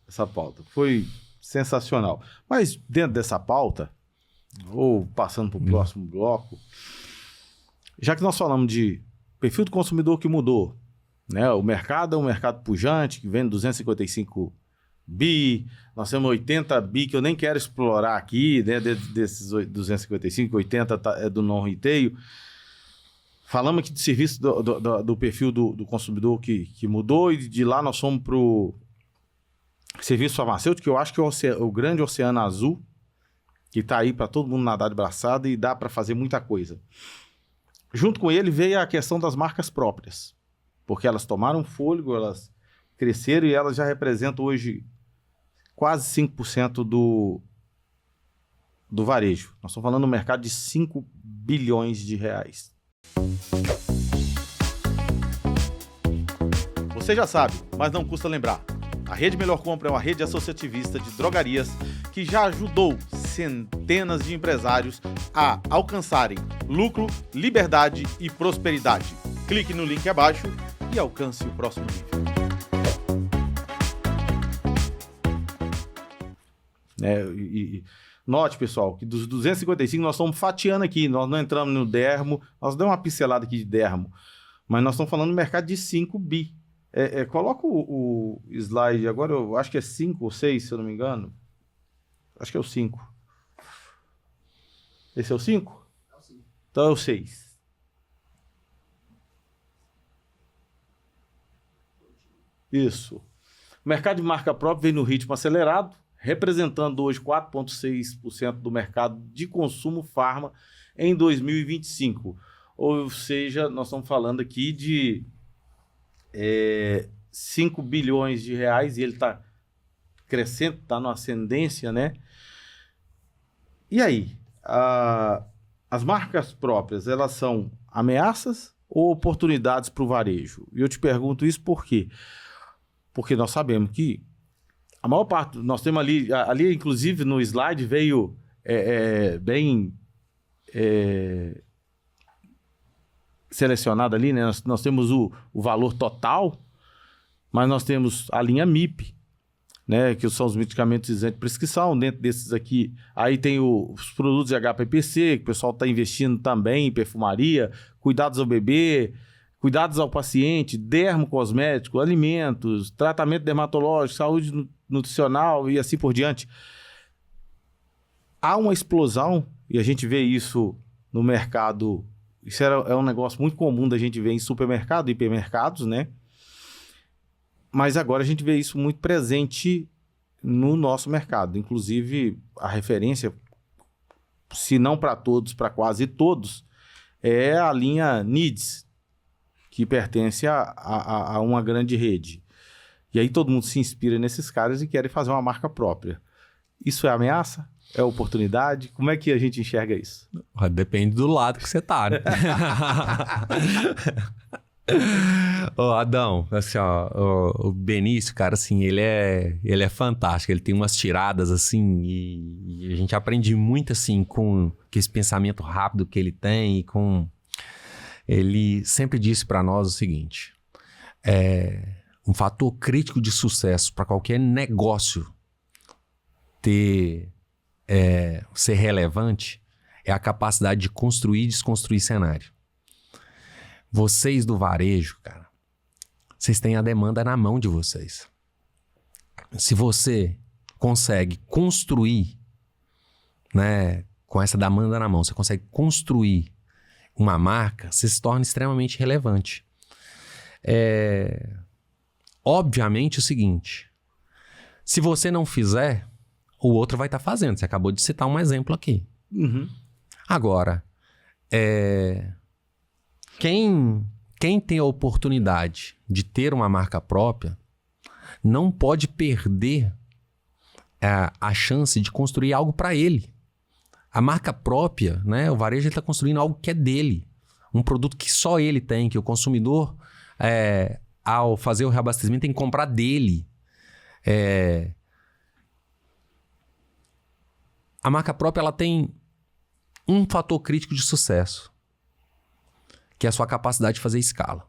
S1: Essa pauta. Foi sensacional. Mas dentro dessa pauta, ou passando para o próximo bloco, já que nós falamos de perfil do consumidor que mudou, né? O mercado é um mercado pujante, que vende 255 bi, nós temos 80 bi que eu nem quero explorar aqui, né? Desses 255, 80 é do non-retail. Falamos aqui de serviço do perfil do consumidor que mudou, e de lá nós fomos para o serviço farmacêutico, que eu acho que é o grande oceano azul, que está aí para todo mundo nadar de braçada e dá para fazer muita coisa. Junto com ele veio a questão das marcas próprias, porque elas tomaram fôlego, elas cresceram e elas já representam hoje quase 5% do varejo. Nós estamos falando de um mercado de 5 bilhões de reais. Você já sabe, mas não custa lembrar. A Rede Melhor Compra é uma rede associativista de drogarias que já ajudou centenas de empresários a alcançarem lucro, liberdade e prosperidade. Clique no link abaixo e alcance o próximo nível. Note, pessoal, que dos 255 nós estamos fatiando aqui, nós não entramos no dermo, nós demos uma pincelada aqui de dermo, mas nós estamos falando do mercado de 5 bi. Coloca o slide agora, eu acho que é 5 ou 6, se eu não me engano. Acho que é o 5. Esse é o 5? Então é o 6. Isso. O mercado de marca própria vem no ritmo acelerado, representando hoje 4,6% do mercado de consumo farma em 2025. Ou seja, nós estamos falando aqui de 5 bilhões de reais, e ele está crescendo, está numa ascendência, né? E aí? As marcas próprias, elas são ameaças ou oportunidades para o varejo? E eu te pergunto isso por quê? Porque nós sabemos que a maior parte, nós temos ali inclusive no slide veio bem selecionado ali, né? Nós temos o valor total, mas nós temos a linha MIP, né? Que são os medicamentos isentos de prescrição. Dentro desses aqui, aí tem os produtos de HPPC, que o pessoal está investindo também em perfumaria, cuidados ao bebê, cuidados ao paciente, dermocosmético, alimentos, tratamento dermatológico, saúde nutricional e assim por diante. Há uma explosão, e a gente vê isso no mercado. Isso é um negócio muito comum da gente ver em supermercado, hipermercados, né? Mas agora a gente vê isso muito presente no nosso mercado. Inclusive, a referência, se não para todos, para quase todos, é a linha Needs, que pertence a uma grande rede. E aí todo mundo se inspira nesses caras e querem fazer uma marca própria. Isso é ameaça? É oportunidade? Como é que a gente enxerga isso?
S3: Depende do lado que você tá, né? Ô, Adão, assim, ó, o Benício, cara, assim, ele é fantástico, ele tem umas tiradas, assim, e a gente aprende muito, assim, com esse pensamento rápido que ele tem e com... Ele sempre disse para nós o seguinte, um fator crítico de sucesso para qualquer negócio ser relevante é a capacidade de construir e desconstruir cenário. Vocês do varejo, cara, vocês têm a demanda na mão de vocês. Se você consegue construir, né, com essa demanda na mão, você consegue construir uma marca, você se torna extremamente relevante. Obviamente o seguinte, se você não fizer, o outro vai estar fazendo. Você acabou de citar um exemplo aqui.
S1: Uhum.
S3: Agora, quem tem a oportunidade de ter uma marca própria não pode perder a chance de construir algo para ele. A marca própria, né, o varejo está construindo algo que é dele. Um produto que só ele tem, que o consumidor, ao fazer o reabastecimento, tem que comprar dele. A marca própria ela tem um fator crítico de sucesso, que é a sua capacidade de fazer escala.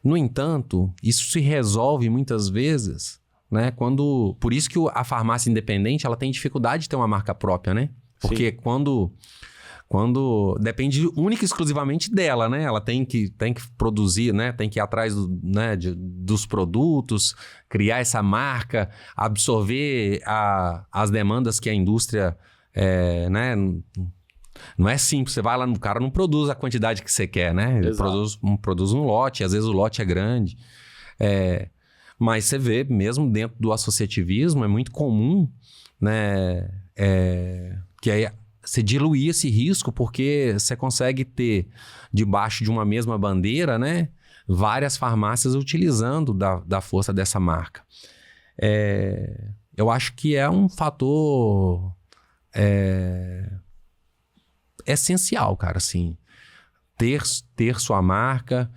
S3: No entanto, isso se resolve muitas vezes, né, por isso que a farmácia independente ela tem dificuldade de ter uma marca própria, né? Porque quando depende única e exclusivamente dela, né? Ela tem que produzir, né? Tem que ir atrás dos produtos, criar essa marca, absorver as demandas que a indústria, né? Não é simples, você vai lá, o cara não produz a quantidade que você quer, né? Ele produz um lote, às vezes o lote é grande. Mas você vê, mesmo dentro do associativismo, é muito comum, né? Que aí você diluir esse risco, porque você consegue ter, debaixo de uma mesma bandeira, né, várias farmácias utilizando da força dessa marca. Eu acho que é um fator essencial, cara, assim, ter sua marca,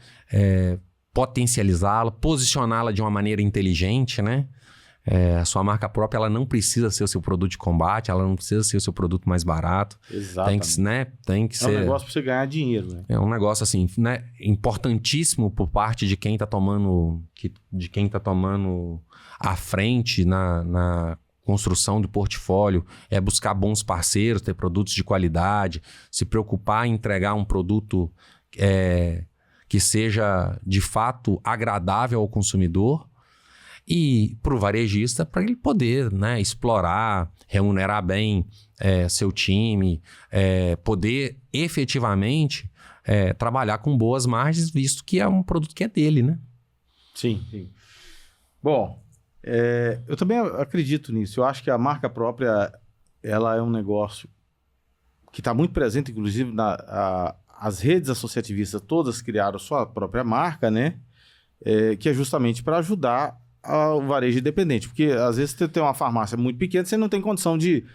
S3: potencializá-la, posicioná-la de uma maneira inteligente, né? A sua marca própria, ela não precisa ser o seu produto de combate, ela não precisa ser o seu produto mais barato.
S1: Exatamente.
S3: Tem que ser...
S1: É um negócio para você ganhar dinheiro, né?
S3: É um negócio, assim, né, importantíssimo por parte de quem está tomando a frente na construção do portfólio, é buscar bons parceiros, ter produtos de qualidade, se preocupar em entregar um produto que seja, de fato, agradável ao consumidor. E para o varejista, para ele poder, né, explorar, remunerar bem seu time, poder efetivamente trabalhar com boas margens, visto que é um produto que é dele, né?
S1: Sim, sim. Bom, eu também acredito nisso. Eu acho que a marca própria, ela é um negócio que está muito presente, inclusive, as redes associativistas todas criaram sua própria marca, né? Que é justamente para ajudar o varejo independente. Porque, às vezes, você tem uma farmácia muito pequena, você não tem condição de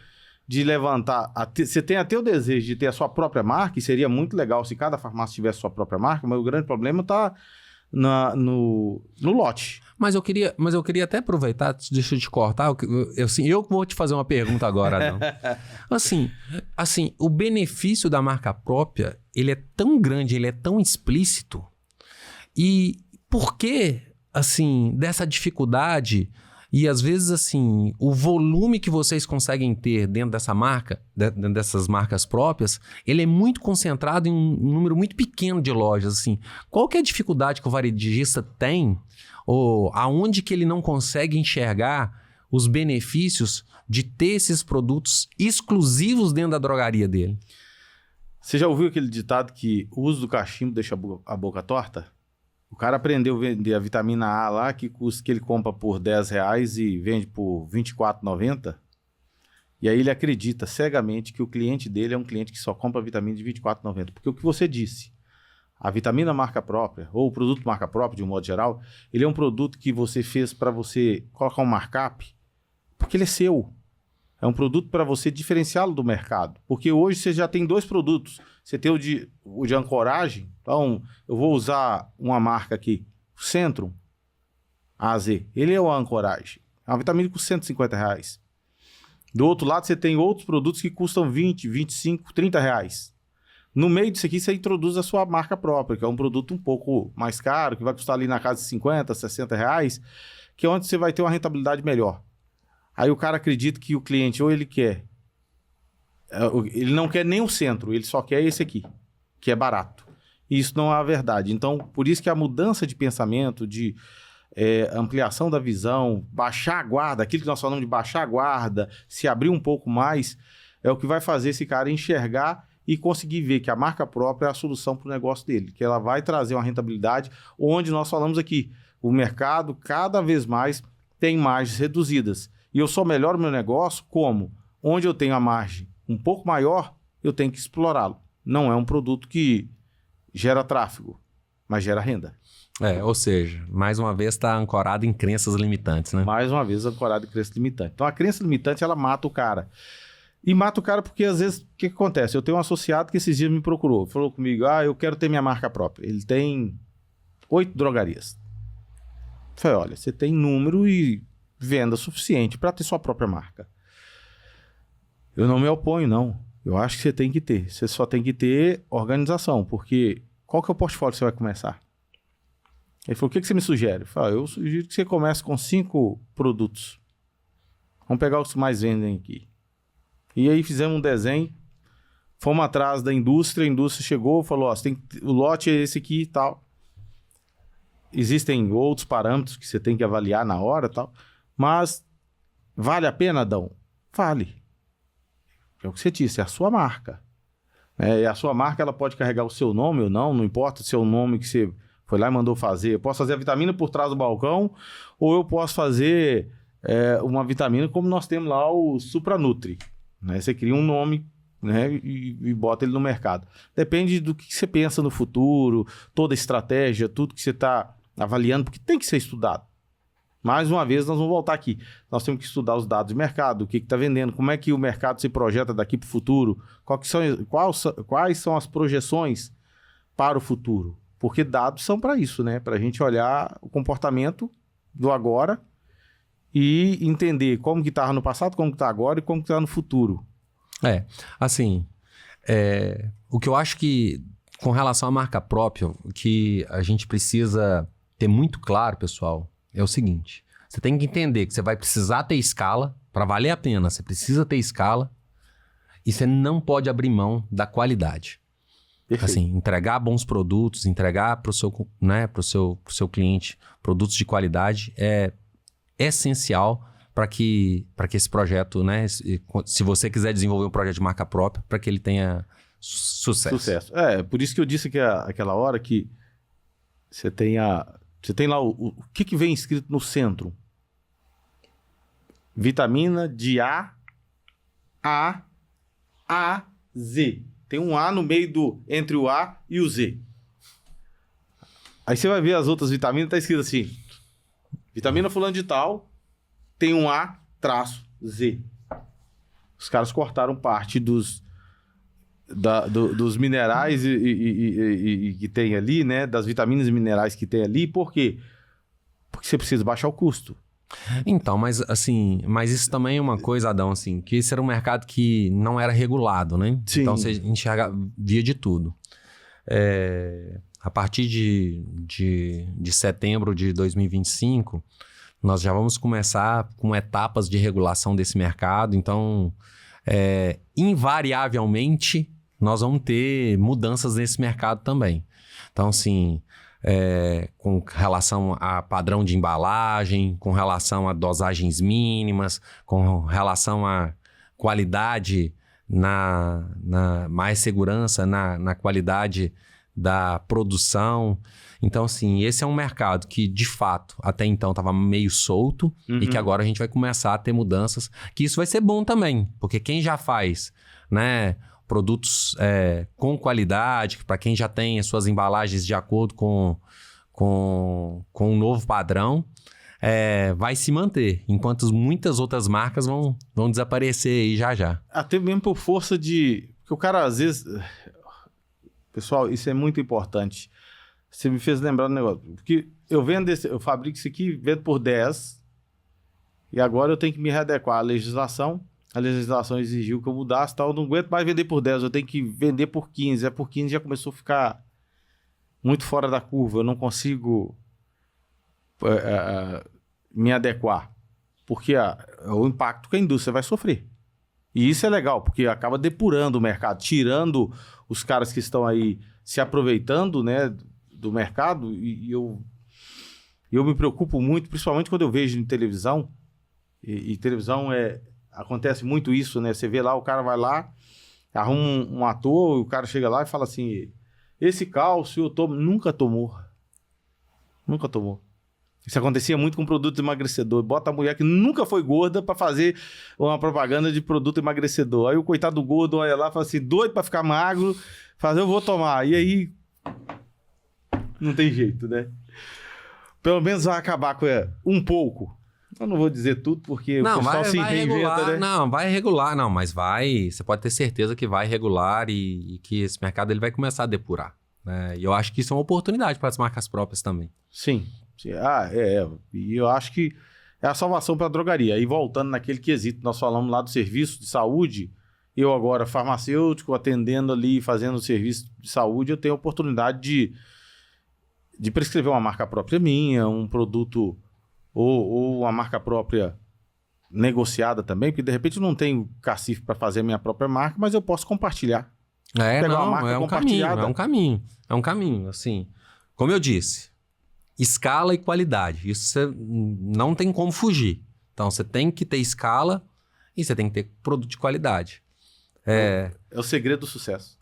S1: levantar... Você tem até o desejo de ter a sua própria marca, e seria muito legal se cada farmácia tivesse sua própria marca, mas o grande problema está no lote.
S3: Mas eu queria até aproveitar, deixa eu te cortar, eu vou te fazer uma pergunta agora, Adão. Assim, o benefício da marca própria, ele é tão grande, ele é tão explícito, e por que, assim, dessa dificuldade, e às vezes, assim, o volume que vocês conseguem ter dentro dessa marca, dentro dessas marcas próprias, ele é muito concentrado em um número muito pequeno de lojas, assim. Qual que é a dificuldade que o varejista tem, ou aonde que ele não consegue enxergar os benefícios de ter esses produtos exclusivos dentro da drogaria dele?
S1: Você já ouviu aquele ditado que o uso do cachimbo deixa a boca torta? O cara aprendeu a vender a vitamina A lá, que ele compra por R$10 e vende por R$24,90. E aí ele acredita cegamente que o cliente dele é um cliente que só compra vitamina de R$24,90. Porque o que você disse, a vitamina marca própria, ou o produto marca própria, de um modo geral, ele é um produto que você fez para você colocar um markup, porque ele é seu. É um produto para você diferenciá-lo do mercado. Porque hoje você já tem dois produtos. Você tem o de ancoragem. Então, eu vou usar uma marca aqui, o Centrum AZ. Ele é uma ancoragem. É uma vitamina que custa R$150. Do outro lado, você tem outros produtos que custam R$20, R$25, R$30. No meio disso aqui, você introduz a sua marca própria, que é um produto um pouco mais caro, que vai custar ali na casa de R$50, R$60, que é onde você vai ter uma rentabilidade melhor. Aí o cara acredita que o cliente, ou ele não quer nem o Centro, ele só quer esse aqui, que é barato. E isso não é a verdade. Então, por isso que a mudança de pensamento, de ampliação da visão, baixar a guarda, aquilo que nós falamos de baixar a guarda, se abrir um pouco mais, é o que vai fazer esse cara enxergar e conseguir ver que a marca própria é a solução para o negócio dele, que ela vai trazer uma rentabilidade, onde nós falamos aqui, o mercado cada vez mais tem margens reduzidas. E eu só melhoro o meu negócio como? Onde eu tenho a margem um pouco maior, eu tenho que explorá-lo. Não é um produto que gera tráfego, mas gera renda.
S3: Ou seja, mais uma vez está ancorado em crenças limitantes, né?
S1: Mais uma vez ancorado em crença limitante. Então a crença limitante, ela mata o cara. E mata o cara porque às vezes, o que acontece? Eu tenho um associado que esses dias me procurou, falou comigo, eu quero ter minha marca própria. Ele tem 8 drogarias. Eu falei, olha, você tem número e venda suficiente para ter sua própria marca. Eu não me oponho, não. Eu acho que você tem que ter. Você só tem que ter organização, porque qual que é o portfólio que você vai começar? Ele falou, o que você me sugere? Eu falei, eu sugiro que você comece com 5 produtos. Vamos pegar os que mais vendem aqui. E aí fizemos um desenho, fomos atrás da indústria, a indústria chegou e falou, o lote é esse aqui e tal. Existem outros parâmetros que você tem que avaliar na hora e tal. Mas vale a pena, Adão? Vale. É o que você disse, é a sua marca. E a sua marca, ela pode carregar o seu nome ou não importa o seu nome que você foi lá e mandou fazer. Eu posso fazer a vitamina por trás do balcão, ou eu posso fazer uma vitamina como nós temos lá o Supranutri. Você cria um nome, e bota ele no mercado. Depende do que você pensa no futuro, toda a estratégia, tudo que você está avaliando, porque tem que ser estudado. Mais uma vez, nós vamos voltar aqui. Nós temos que estudar os dados de mercado, o que está vendendo, como é que o mercado se projeta daqui para o futuro, quais são as projeções para o futuro. Porque dados são para isso, para a gente olhar o comportamento do agora e entender como que estava no passado, como que está agora e como que está no futuro.
S3: O que eu acho que, com relação à marca própria, o que a gente precisa ter muito claro, pessoal, é o seguinte, você tem que entender que você vai precisar ter escala, para valer a pena, você precisa ter escala e você não pode abrir mão da qualidade. Perfeito. Assim, entregar bons produtos, entregar para o seu cliente produtos de qualidade é essencial para que esse projeto, né? Se você quiser desenvolver um projeto de marca própria, para que ele tenha sucesso.
S1: Por isso que eu disse que aquela hora que você tem lá o que vem escrito no centro? Vitamina de A, Z. Tem um A no meio entre o A e o Z. Aí você vai ver as outras vitaminas, tá escrito assim: vitamina fulano de tal, tem um A-Z. Os caras cortaram parte dos minerais que tem ali, né? Das vitaminas e minerais que tem ali. Por quê? Porque você precisa baixar o custo.
S3: Então, mas isso também é uma coisa, Adão, assim, que esse era um mercado que não era regulado, né?
S1: Sim.
S3: Então você via de tudo. A partir de setembro de 2025, nós já vamos começar com etapas de regulação desse mercado. Então, invariavelmente, nós vamos ter mudanças nesse mercado também. Então, assim, com relação a padrão de embalagem, com relação a dosagens mínimas, com relação a qualidade, mais segurança na qualidade da produção. Então, assim, esse é um mercado que, de fato, até então estava meio solto e que agora a gente vai começar a ter mudanças, que isso vai ser bom também, porque quem já faz, né, produtos com qualidade, para quem já tem as suas embalagens de acordo com um novo padrão, vai se manter, enquanto muitas outras marcas vão desaparecer aí já.
S1: Até mesmo por força de... Porque o cara, às vezes... Pessoal, isso é muito importante. Você me fez lembrar do negócio. Porque eu fabrico isso aqui, vendo por 10, e agora eu tenho que me readequar à legislação. A legislação exigiu que eu mudasse, tal. Eu não aguento mais vender por 10, eu tenho que vender por 15. Por 15 já começou a ficar muito fora da curva. Eu não consigo me adequar. Porque o impacto que a indústria vai sofrer. E isso é legal, porque acaba depurando o mercado, tirando os caras que estão aí se aproveitando, né, do mercado. E eu me preocupo muito, principalmente quando eu vejo em televisão. E televisão acontece muito isso, né? Você vê lá, o cara vai lá, arruma um ator, o cara chega lá e fala assim: esse cálcio nunca tomou. Nunca tomou. Isso acontecia muito com produto emagrecedor. Bota a mulher que nunca foi gorda pra fazer uma propaganda de produto emagrecedor. Aí o coitado do gordo olha lá e fala assim, doido pra ficar magro, eu vou tomar. E aí, não tem jeito, né? Pelo menos vai acabar com um pouco. Eu não vou dizer tudo, porque o pessoal se reinventa, né?
S3: Não, vai regular. Não, mas você pode ter certeza que vai regular e que esse mercado ele vai começar a depurar. Né? E eu acho que isso é uma oportunidade para as marcas próprias também.
S1: Sim. E eu acho que é a salvação para a drogaria. E voltando naquele quesito, nós falamos lá do serviço de saúde, eu agora farmacêutico, atendendo ali, fazendo serviço de saúde, eu tenho a oportunidade de prescrever uma marca própria minha, um produto ou uma marca própria negociada também, porque de repente eu não tenho cacife para fazer a minha própria marca, mas eu posso compartilhar.
S3: É um caminho, assim. Como eu disse, escala e qualidade. Isso você não tem como fugir. Então, você tem que ter escala e você tem que ter produto de qualidade.
S1: É o segredo do sucesso.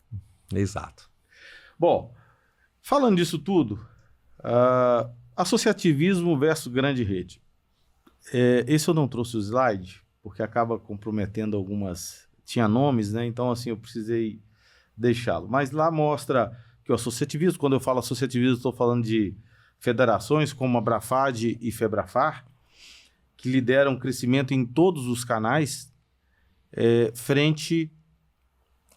S3: Exato.
S1: Bom, falando disso tudo, associativismo versus grande rede. Esse eu não trouxe o slide, porque acaba comprometendo algumas... Tinha nomes, né? Então, assim, eu precisei deixá-lo. Mas lá mostra que o associativismo, quando eu falo associativismo, estou falando de federações como a Abrafad e Febrafar, que lideram crescimento em todos os canais, frente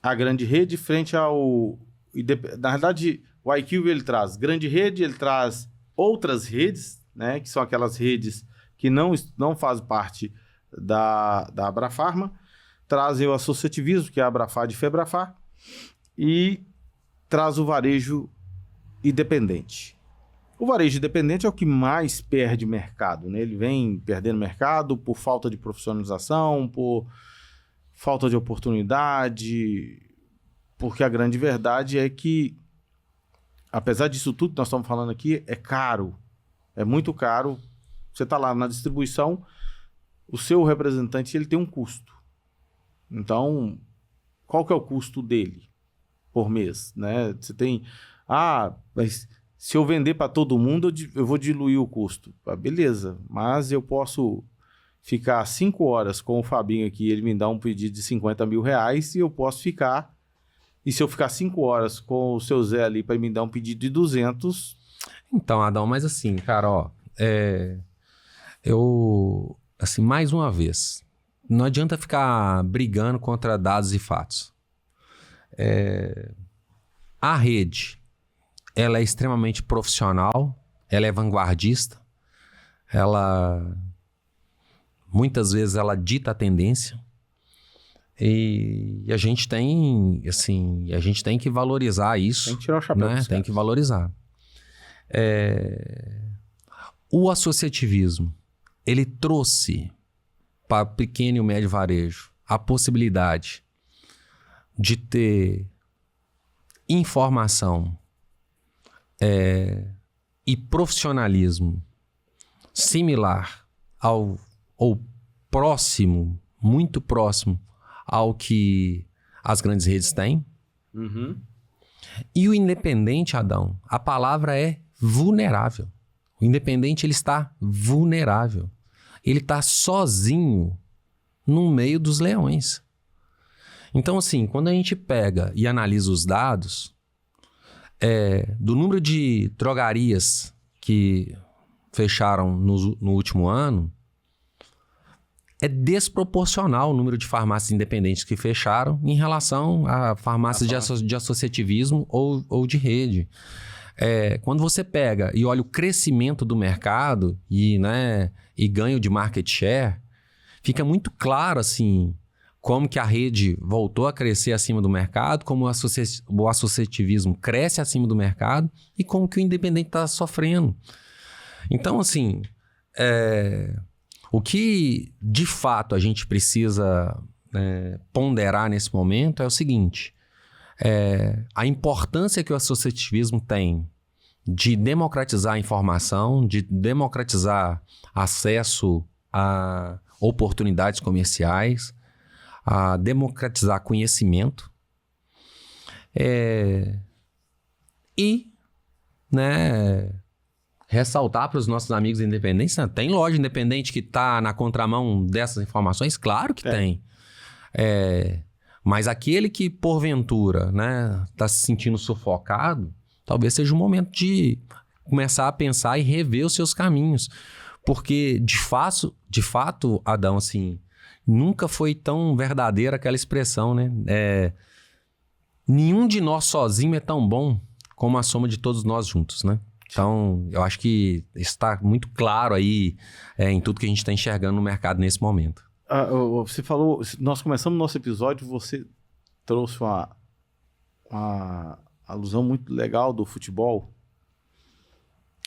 S1: à grande rede, frente ao... Na verdade, o IQ ele traz grande rede, ele traz outras redes, né, que são aquelas redes que não fazem parte da Abrafarma, trazem o associativismo, que é a Abrafad e Febrafar, e traz o varejo independente. O varejo independente é o que mais perde mercado, né? Ele vem perdendo mercado por falta de profissionalização, por falta de oportunidade, porque a grande verdade é que, apesar disso tudo que nós estamos falando aqui, é caro, é muito caro. Você está lá na distribuição, o seu representante ele tem um custo. Então, qual que é o custo dele por mês, né? Você tem... mas se eu vender para todo mundo, eu vou diluir o custo. Beleza, mas eu posso ficar 5 horas com o Fabinho aqui, ele me dá um pedido de 50 mil reais e eu posso ficar... E se eu ficar 5 horas com o seu Zé ali para me dar um pedido de 200...
S3: Então, Adão, mas assim, cara, ó... eu... Assim, mais uma vez, não adianta ficar brigando contra dados e fatos. A rede, ela é extremamente profissional, ela é vanguardista, muitas vezes ela dita a tendência e a gente tem, assim, que valorizar isso.
S1: Tem que tirar o chapéu,
S3: né? Tem que valorizar. O associativismo, ele trouxe para o pequeno e o médio varejo a possibilidade de ter informação e profissionalismo similar ou próximo, muito próximo ao que as grandes redes têm.
S1: Uhum.
S3: E o independente, Adão, a palavra é vulnerável. O independente, ele está vulnerável. Ele está sozinho no meio dos leões. Então, assim, quando a gente pega e analisa os dados, do número de drogarias que fecharam no último ano, é desproporcional o número de farmácias independentes que fecharam em relação a farmácias de associativismo ou de rede. Quando você pega e olha o crescimento do mercado e ganho de market share, fica muito claro assim, como que a rede voltou a crescer acima do mercado, como o associativismo cresce acima do mercado e como que o independente está sofrendo. Então, assim, o que de fato a gente precisa ponderar nesse momento é o seguinte: a importância que o associativismo tem de democratizar a informação, de democratizar acesso a oportunidades comerciais, a democratizar conhecimento e, ressaltar para os nossos amigos independentes, tem loja independente que está na contramão dessas informações? Claro que tem. Mas aquele que, porventura, está se sentindo sufocado, talvez seja o momento de começar a pensar e rever os seus caminhos. Porque, de fato, Adão, assim, nunca foi tão verdadeira aquela expressão, né? Nenhum de nós sozinho é tão bom como a soma de todos nós juntos, né? Então, eu acho que está muito claro aí em tudo que a gente está enxergando no mercado nesse momento.
S1: Você falou, nós começamos o nosso episódio, você trouxe uma alusão muito legal do futebol.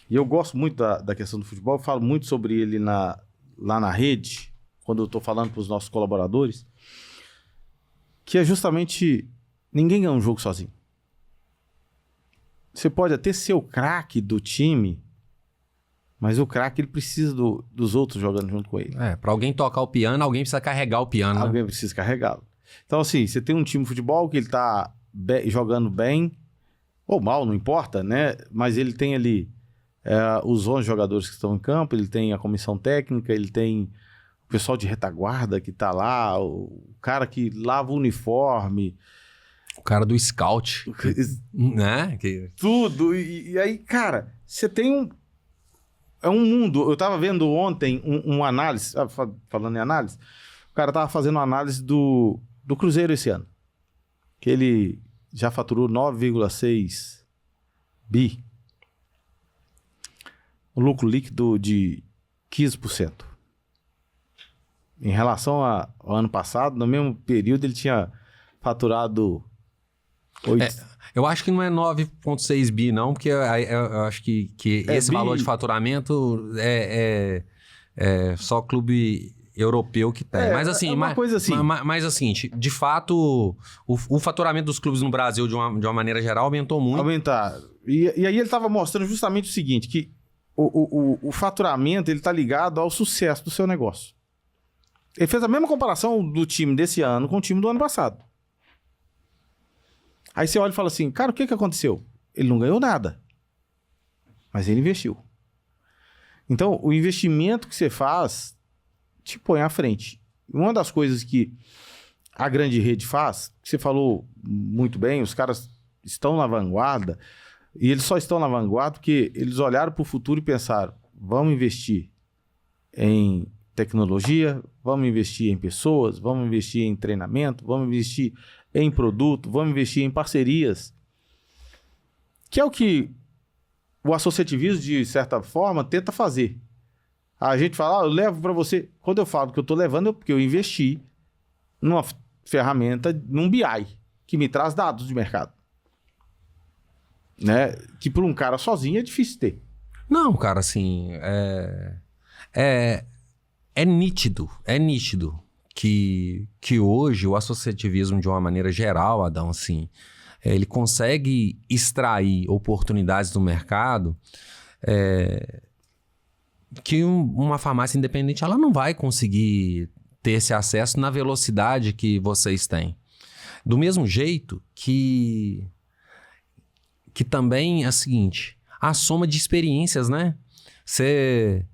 S1: E eu gosto muito da questão do futebol, eu falo muito sobre ele lá na rede, quando eu estou falando para os nossos colaboradores, que é justamente, ninguém ganha um jogo sozinho. Você pode até ser o craque do time, mas o craque ele precisa dos outros jogando junto com ele.
S3: Para alguém tocar o piano, alguém precisa carregar o piano.
S1: Alguém precisa carregá-lo. Então, assim, você tem um time de futebol que ele está jogando bem, ou mal, não importa, né? Mas ele tem ali os 11 jogadores que estão em campo, ele tem a comissão técnica, ele tem o pessoal de retaguarda que está lá, o cara que lava o uniforme...
S3: O cara do scout, né?
S1: Tudo. E aí, cara, você tem um mundo. Eu tava vendo ontem uma análise, falando em análise, o cara tava fazendo uma análise do Cruzeiro esse ano. Que ele já faturou 9,6 bi. Um lucro líquido de 15%. Em relação ao ano passado, no mesmo período, ele tinha faturado...
S3: eu acho que não é 9,6 bi, não, porque eu acho que esse valor de faturamento é só clube europeu que tem. Mas assim,
S1: uma coisa assim.
S3: Mas assim, de fato, o faturamento dos clubes no Brasil, de uma maneira geral, aumentou muito.
S1: E aí ele estava mostrando justamente o seguinte, que o faturamento ele está ligado ao sucesso do seu negócio. Ele fez a mesma comparação do time desse ano com o time do ano passado. Aí você olha e fala assim, cara, o que aconteceu? Ele não ganhou nada, mas ele investiu. Então, o investimento que você faz te põe à frente. Uma das coisas que a grande rede faz, que você falou muito bem, os caras estão na vanguarda, e eles só estão na vanguarda porque eles olharam para o futuro e pensaram, vamos investir em tecnologia, vamos investir em pessoas, vamos investir em treinamento, vamos investir em produto, vamos investir em parcerias. Que é o que o associativismo, de certa forma, tenta fazer. A gente fala, eu levo para você. Quando eu falo que eu estou levando, é porque eu investi numa ferramenta, num BI, que me traz dados de mercado. Né? Que por um cara sozinho é difícil ter.
S3: Não, cara, assim, é nítido que hoje o associativismo, de uma maneira geral, Adão, assim, ele consegue extrair oportunidades do mercado que uma farmácia independente ela não vai conseguir ter esse acesso na velocidade que vocês têm. Do mesmo jeito que também é o seguinte, a soma de experiências, né? Você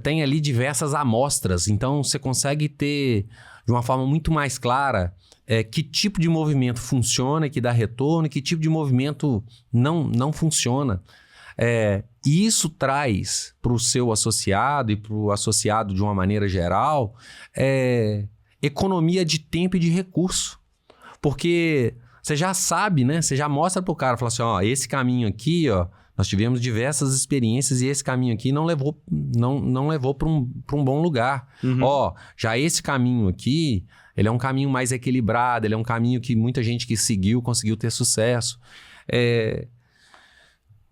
S3: tem ali diversas amostras, então você consegue ter de uma forma muito mais clara que tipo de movimento funciona, que dá retorno, e que tipo de movimento não funciona. E isso traz para o seu associado e para o associado de uma maneira geral economia de tempo e de recurso. Porque você já sabe, né? Você já mostra para o cara, fala assim, ó, esse caminho aqui, ó, nós tivemos diversas experiências e esse caminho aqui não levou para um bom lugar.
S1: Uhum.
S3: Ó, já esse caminho aqui, ele é um caminho mais equilibrado, ele é um caminho que muita gente que seguiu conseguiu ter sucesso.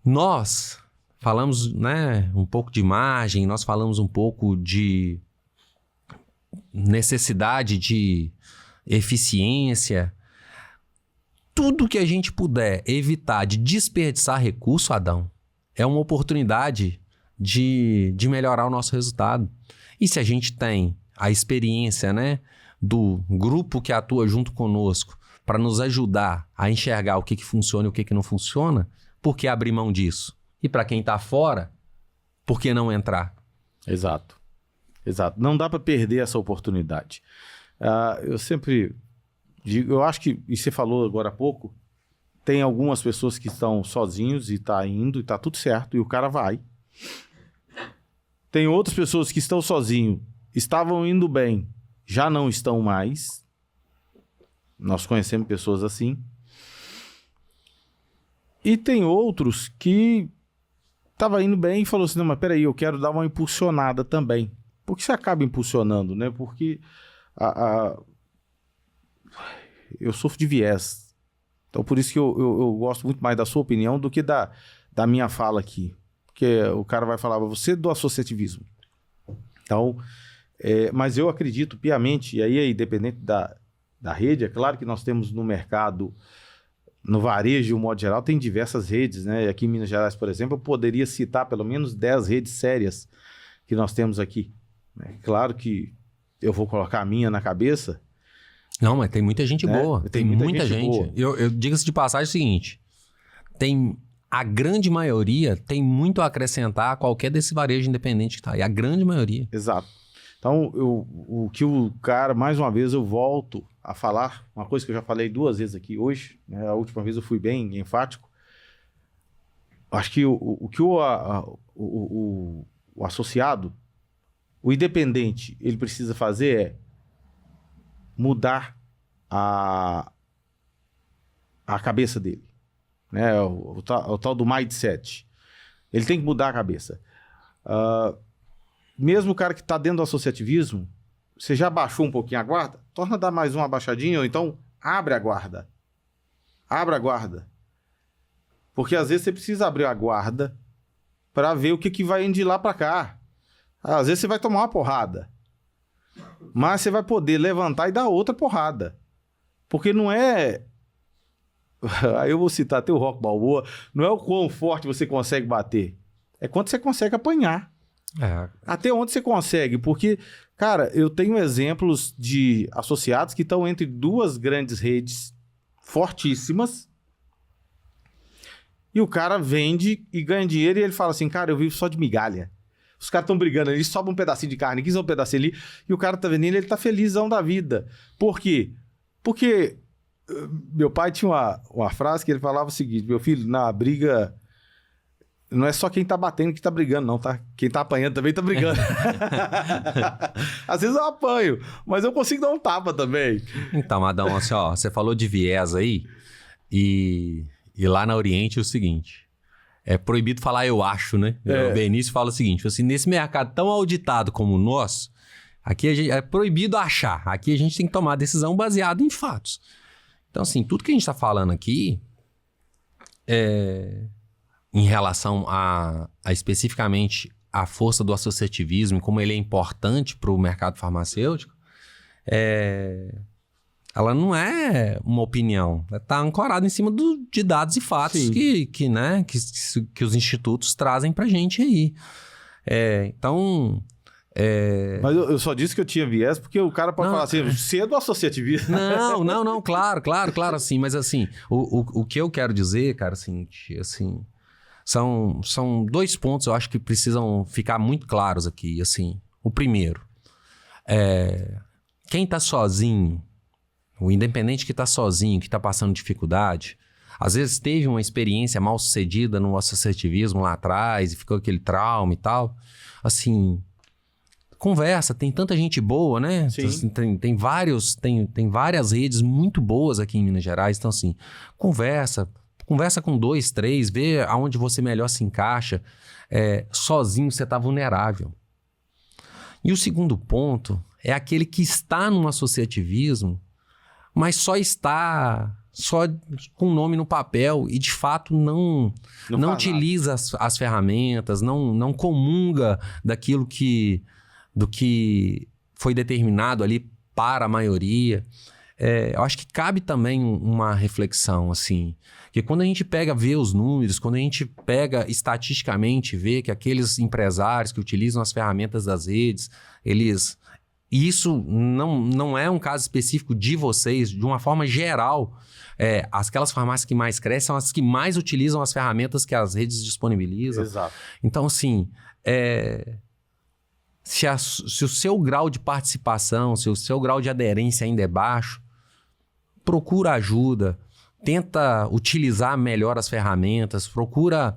S3: Nós falamos, né, um pouco de margem, nós falamos um pouco de necessidade de eficiência. Tudo que a gente puder evitar de desperdiçar recurso, Adão, é uma oportunidade de melhorar o nosso resultado. E se a gente tem a experiência, né, do grupo que atua junto conosco para nos ajudar a enxergar o que funciona e o que não funciona, por que abrir mão disso? E para quem está fora, por que não entrar?
S1: Exato. Não dá para perder essa oportunidade. Eu sempre... Eu acho que, e você falou agora há pouco, tem algumas pessoas que estão sozinhos e tá indo e tá tudo certo e o cara vai. Tem outras pessoas que estão sozinhos, estavam indo bem, já não estão mais. Nós conhecemos pessoas assim. E tem outros que estavam indo bem e falou assim, não, mas peraí, eu quero dar uma impulsionada também. Por que você acaba impulsionando, né? Porque eu sofro de viés. Então, por isso que eu gosto muito mais da sua opinião do que da minha fala aqui. Porque o cara vai falar, você é do associativismo. Então, mas eu acredito piamente, e aí independente da rede, é claro que nós temos no mercado, no varejo, de um modo geral, tem diversas redes, né? Aqui em Minas Gerais, por exemplo, eu poderia citar pelo menos 10 redes sérias que nós temos aqui. Claro que eu vou colocar a minha na cabeça.
S3: Não, mas tem muita gente boa.
S1: Tem muita gente boa.
S3: Eu digo-se de passagem o seguinte, a grande maioria tem muito a acrescentar a qualquer desse varejo independente que tá aí. A grande maioria.
S1: Exato. Então, o que o cara, mais uma vez, eu volto a falar, uma coisa que eu já falei 2 vezes aqui hoje, né? A última vez eu fui bem enfático. Acho que o associado, o independente, ele precisa fazer é mudar a cabeça dele, né? O tal do mindset. Ele tem que mudar a cabeça. Mesmo o cara que está dentro do associativismo, você já baixou um pouquinho a guarda? Torna a dar mais uma abaixadinha, ou então abre a guarda. Abra a guarda. Porque às vezes você precisa abrir a guarda para ver o que vai indo de lá para cá. Às vezes você vai tomar uma porrada, mas você vai poder levantar e dar outra porrada. Porque não é... Aí eu vou citar até o Rock Balboa. Não é o quão forte você consegue bater. É quanto você consegue apanhar. Até onde você consegue. Porque Cara, eu tenho exemplos de associados que estão entre duas grandes redes fortíssimas e o cara vende e ganha dinheiro e ele fala assim, cara, eu vivo só de migalha. Os caras estão brigando ali, sobe um pedacinho de carne aqui, sobe um pedacinho ali, e o cara tá vendendo e ele tá felizão da vida. Por quê? Porque meu pai tinha uma frase que ele falava o seguinte, meu filho, na briga, não é só quem tá batendo que tá brigando, não, tá? Quem tá apanhando também tá brigando. Às vezes eu apanho, mas eu consigo dar um tapa também.
S3: Então, Adão, assim, ó, você falou de viés aí, e lá na Oriente é o seguinte, é proibido falar eu acho, né? O Benício fala o seguinte, assim, nesse mercado tão auditado como o nosso, aqui é proibido achar, aqui a gente tem que tomar decisão baseada em fatos. Então, assim, tudo que a gente tá falando aqui em relação a especificamente a força do associativismo e como ele é importante para o mercado farmacêutico, ela não é uma opinião, ela está ancorada em cima de dados e fatos que os institutos trazem para a gente aí. Então...
S1: Mas eu só disse que eu tinha viés porque o cara pode falar assim, cedo associativismo.
S3: Não, claro, assim, mas assim, o que eu quero dizer, cara, assim, são 2 pontos eu acho que precisam ficar muito claros aqui, assim. O primeiro, quem tá sozinho, o independente que tá sozinho, que tá passando dificuldade, às vezes teve uma experiência mal sucedida no associativismo lá atrás e ficou aquele trauma e tal, assim... Conversa, tem tanta gente boa, né?
S1: Sim.
S3: Tem várias redes muito boas aqui em Minas Gerais. Então, assim, conversa com 2, 3, vê aonde você melhor se encaixa. Sozinho você está vulnerável. E o segundo ponto é aquele que está no associativismo, mas só com o nome no papel e, de fato, não utiliza as ferramentas, não comunga do que foi determinado ali para a maioria. Eu acho que cabe também uma reflexão, assim, que quando a gente vê os números, quando a gente pega estatisticamente, vê que aqueles empresários que utilizam as ferramentas das redes, isso não é um caso específico de vocês, de uma forma geral, aquelas farmácias que mais crescem são as que mais utilizam as ferramentas que as redes disponibilizam.
S1: Exato.
S3: Então, assim... Se o seu grau de participação, se o seu grau de aderência ainda é baixo, procura ajuda, tenta utilizar melhor as ferramentas, procura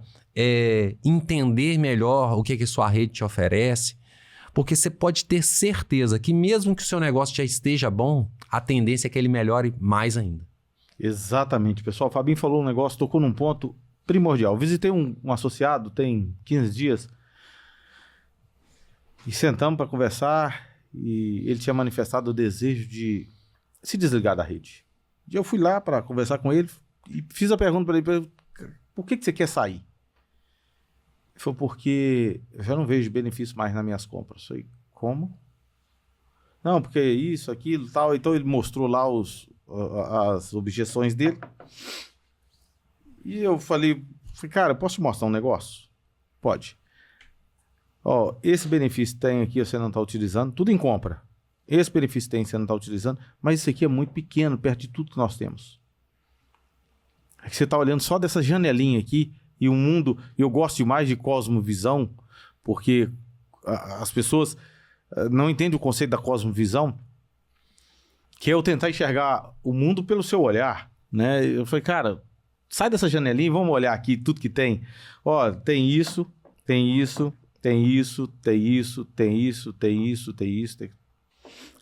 S3: entender melhor o que sua rede te oferece, porque você pode ter certeza que mesmo que o seu negócio já esteja bom, a tendência é que ele melhore mais ainda.
S1: Exatamente, pessoal. O Fabinho falou um negócio, tocou num ponto primordial. Eu visitei um associado tem 15 dias, e sentamos para conversar e ele tinha manifestado o desejo de se desligar da rede. E eu fui lá para conversar com ele e fiz a pergunta para ele, por que você quer sair? Ele falou, porque eu já não vejo benefício mais nas minhas compras. Eu falei, como? Não, porque isso, aquilo, tal. Então ele mostrou lá as objeções dele. E eu falei, cara, posso te mostrar um negócio? Pode. Ó, esse benefício tem aqui, você não está utilizando, tudo em compra. Esse benefício tem, você não está utilizando, mas isso aqui é muito pequeno, perto de tudo que nós temos. É que você está olhando só dessa janelinha aqui, e o mundo, eu gosto demais de cosmovisão, porque as pessoas não entendem o conceito da cosmovisão, que é eu tentar enxergar o mundo pelo seu olhar, né? Eu falei, cara, sai dessa janelinha e vamos olhar aqui tudo que tem. Ó, tem isso, tem isso, tem isso, tem isso, tem isso, tem isso, tem isso.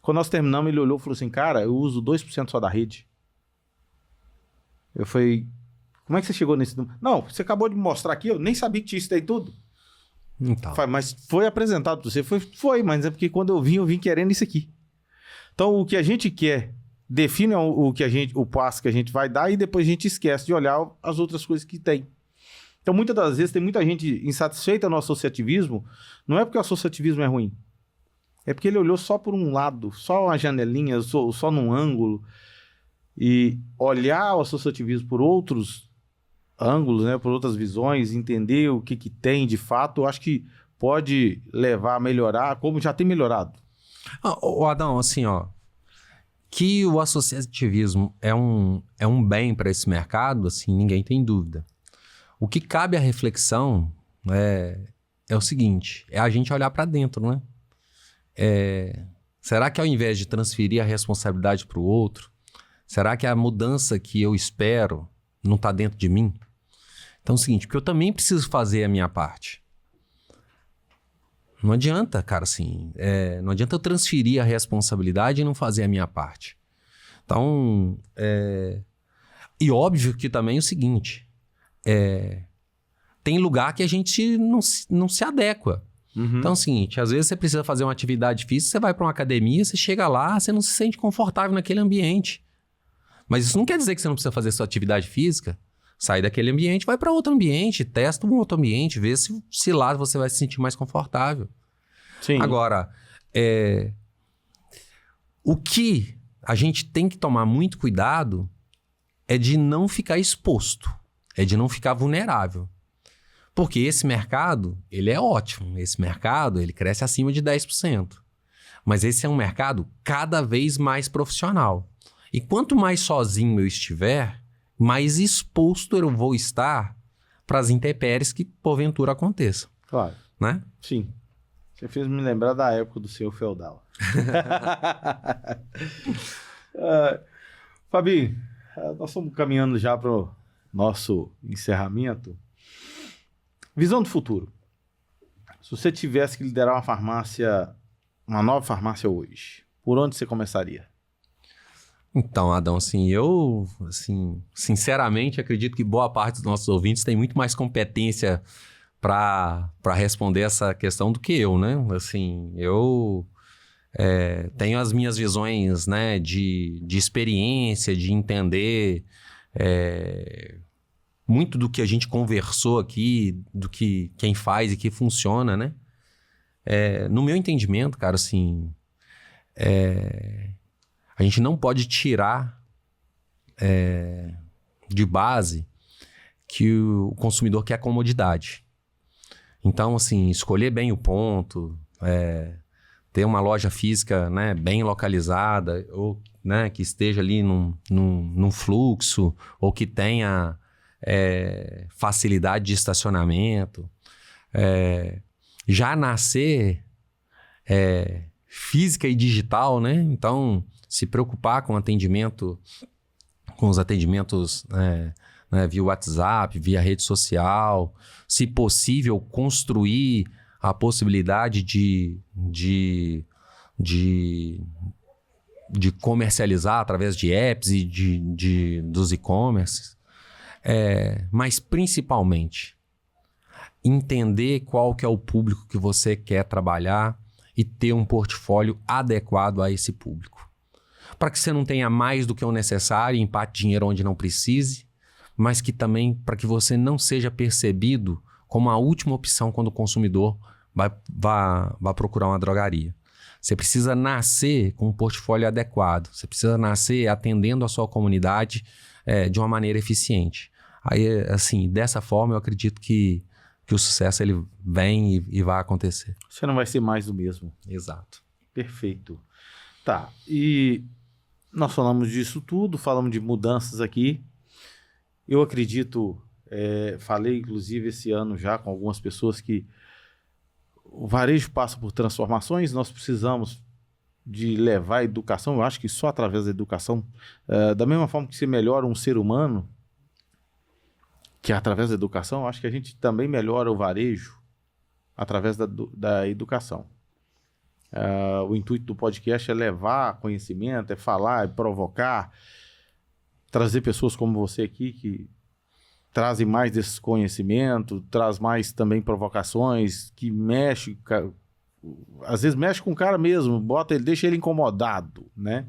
S1: Quando nós terminamos, ele olhou e falou assim, cara, eu uso 2% só da rede. Eu falei, como é que você chegou nesse número? Não, você acabou de me mostrar aqui, eu nem sabia que tinha isso daí tudo.
S3: Então.
S1: Mas foi apresentado para você? Foi, mas é porque quando eu vim querendo isso aqui. Então, o que a gente quer define o passo que a gente vai dar e depois a gente esquece de olhar as outras coisas que tem. Então, muitas das vezes, tem muita gente insatisfeita no associativismo, não é porque o associativismo é ruim, é porque ele olhou só por um lado, só uma janelinha, só num ângulo, e olhar o associativismo por outros ângulos, né, por outras visões, entender o que tem de fato, eu acho que pode levar a melhorar, como já tem melhorado.
S3: Adão, assim, ó, que o associativismo é um bem para esse mercado, assim, ninguém tem dúvida. O que cabe à reflexão é o seguinte, é a gente olhar para dentro, né? Será que ao invés de transferir a responsabilidade para o outro, será que a mudança que eu espero não está dentro de mim? Então é o seguinte, porque eu também preciso fazer a minha parte. Não adianta, cara, assim, não adianta eu transferir a responsabilidade e não fazer a minha parte. Então, e óbvio que também é o seguinte, tem lugar que a gente não se adequa.
S1: Uhum.
S3: Então é o seguinte, às vezes você precisa fazer uma atividade física, você vai para uma academia, você chega lá, você não se sente confortável naquele ambiente. Mas isso não quer dizer que você não precisa fazer sua atividade física. Sai daquele ambiente, vai para outro ambiente, testa um outro ambiente, vê se lá você vai se sentir mais confortável.
S1: Sim.
S3: Agora, o que a gente tem que tomar muito cuidado é de não ficar exposto, é de não ficar vulnerável. Porque esse mercado, ele é ótimo. Esse mercado, ele cresce acima de 10%. Mas esse é um mercado cada vez mais profissional. E quanto mais sozinho eu estiver, mais exposto eu vou estar para as intempéries que porventura aconteçam.
S1: Claro.
S3: Né?
S1: Sim. Você fez me lembrar da época do senhor feudal. Fabinho, nós estamos caminhando já para o nosso encerramento. Visão do futuro. Se você tivesse que liderar uma nova farmácia hoje, por onde você começaria?
S3: Então, Adão, assim, eu, sinceramente, acredito que boa parte dos nossos ouvintes tem muito mais competência para responder essa questão do que eu, né? Assim, eu tenho as minhas visões, né, de experiência, de entender muito do que a gente conversou aqui, do que quem faz e que funciona, né? No meu entendimento, cara, assim, a gente não pode tirar de base que o consumidor quer comodidade. Então, assim, escolher bem o ponto, ter uma loja física, né, bem localizada, ou, né, que esteja ali num fluxo, ou que tenha facilidade de estacionamento. Já nascer física e digital, né? Então, se preocupar com atendimento, com os atendimentos via WhatsApp, via rede social, se possível, construir a possibilidade de comercializar através de apps e dos e-commerces. Mas, principalmente, entender qual que é o público que você quer trabalhar e ter um portfólio adequado a esse público. Para que você não tenha mais do que o necessário e empate dinheiro onde não precise, mas que também para que você não seja percebido como a última opção quando o consumidor vai procurar uma drogaria. Você precisa nascer com um portfólio adequado, você precisa nascer atendendo a sua comunidade de uma maneira eficiente. Aí, assim, dessa forma eu acredito que o sucesso ele vem e vai acontecer.
S1: Você não vai ser mais do mesmo.
S3: Exato.
S1: Perfeito. Tá, e nós falamos disso tudo, falamos de mudanças aqui. Eu acredito, falei inclusive esse ano já com algumas pessoas que o varejo passa por transformações, nós precisamos de levar a educação, eu acho que só através da educação, da mesma forma que se melhora um ser humano, que através da educação, eu acho que a gente também melhora o varejo através da educação. O intuito do podcast é levar conhecimento, é falar, é provocar, trazer pessoas como você aqui que trazem mais desse conhecimento, traz mais também provocações, que mexe, às vezes mexe com o cara mesmo, deixa ele incomodado, né?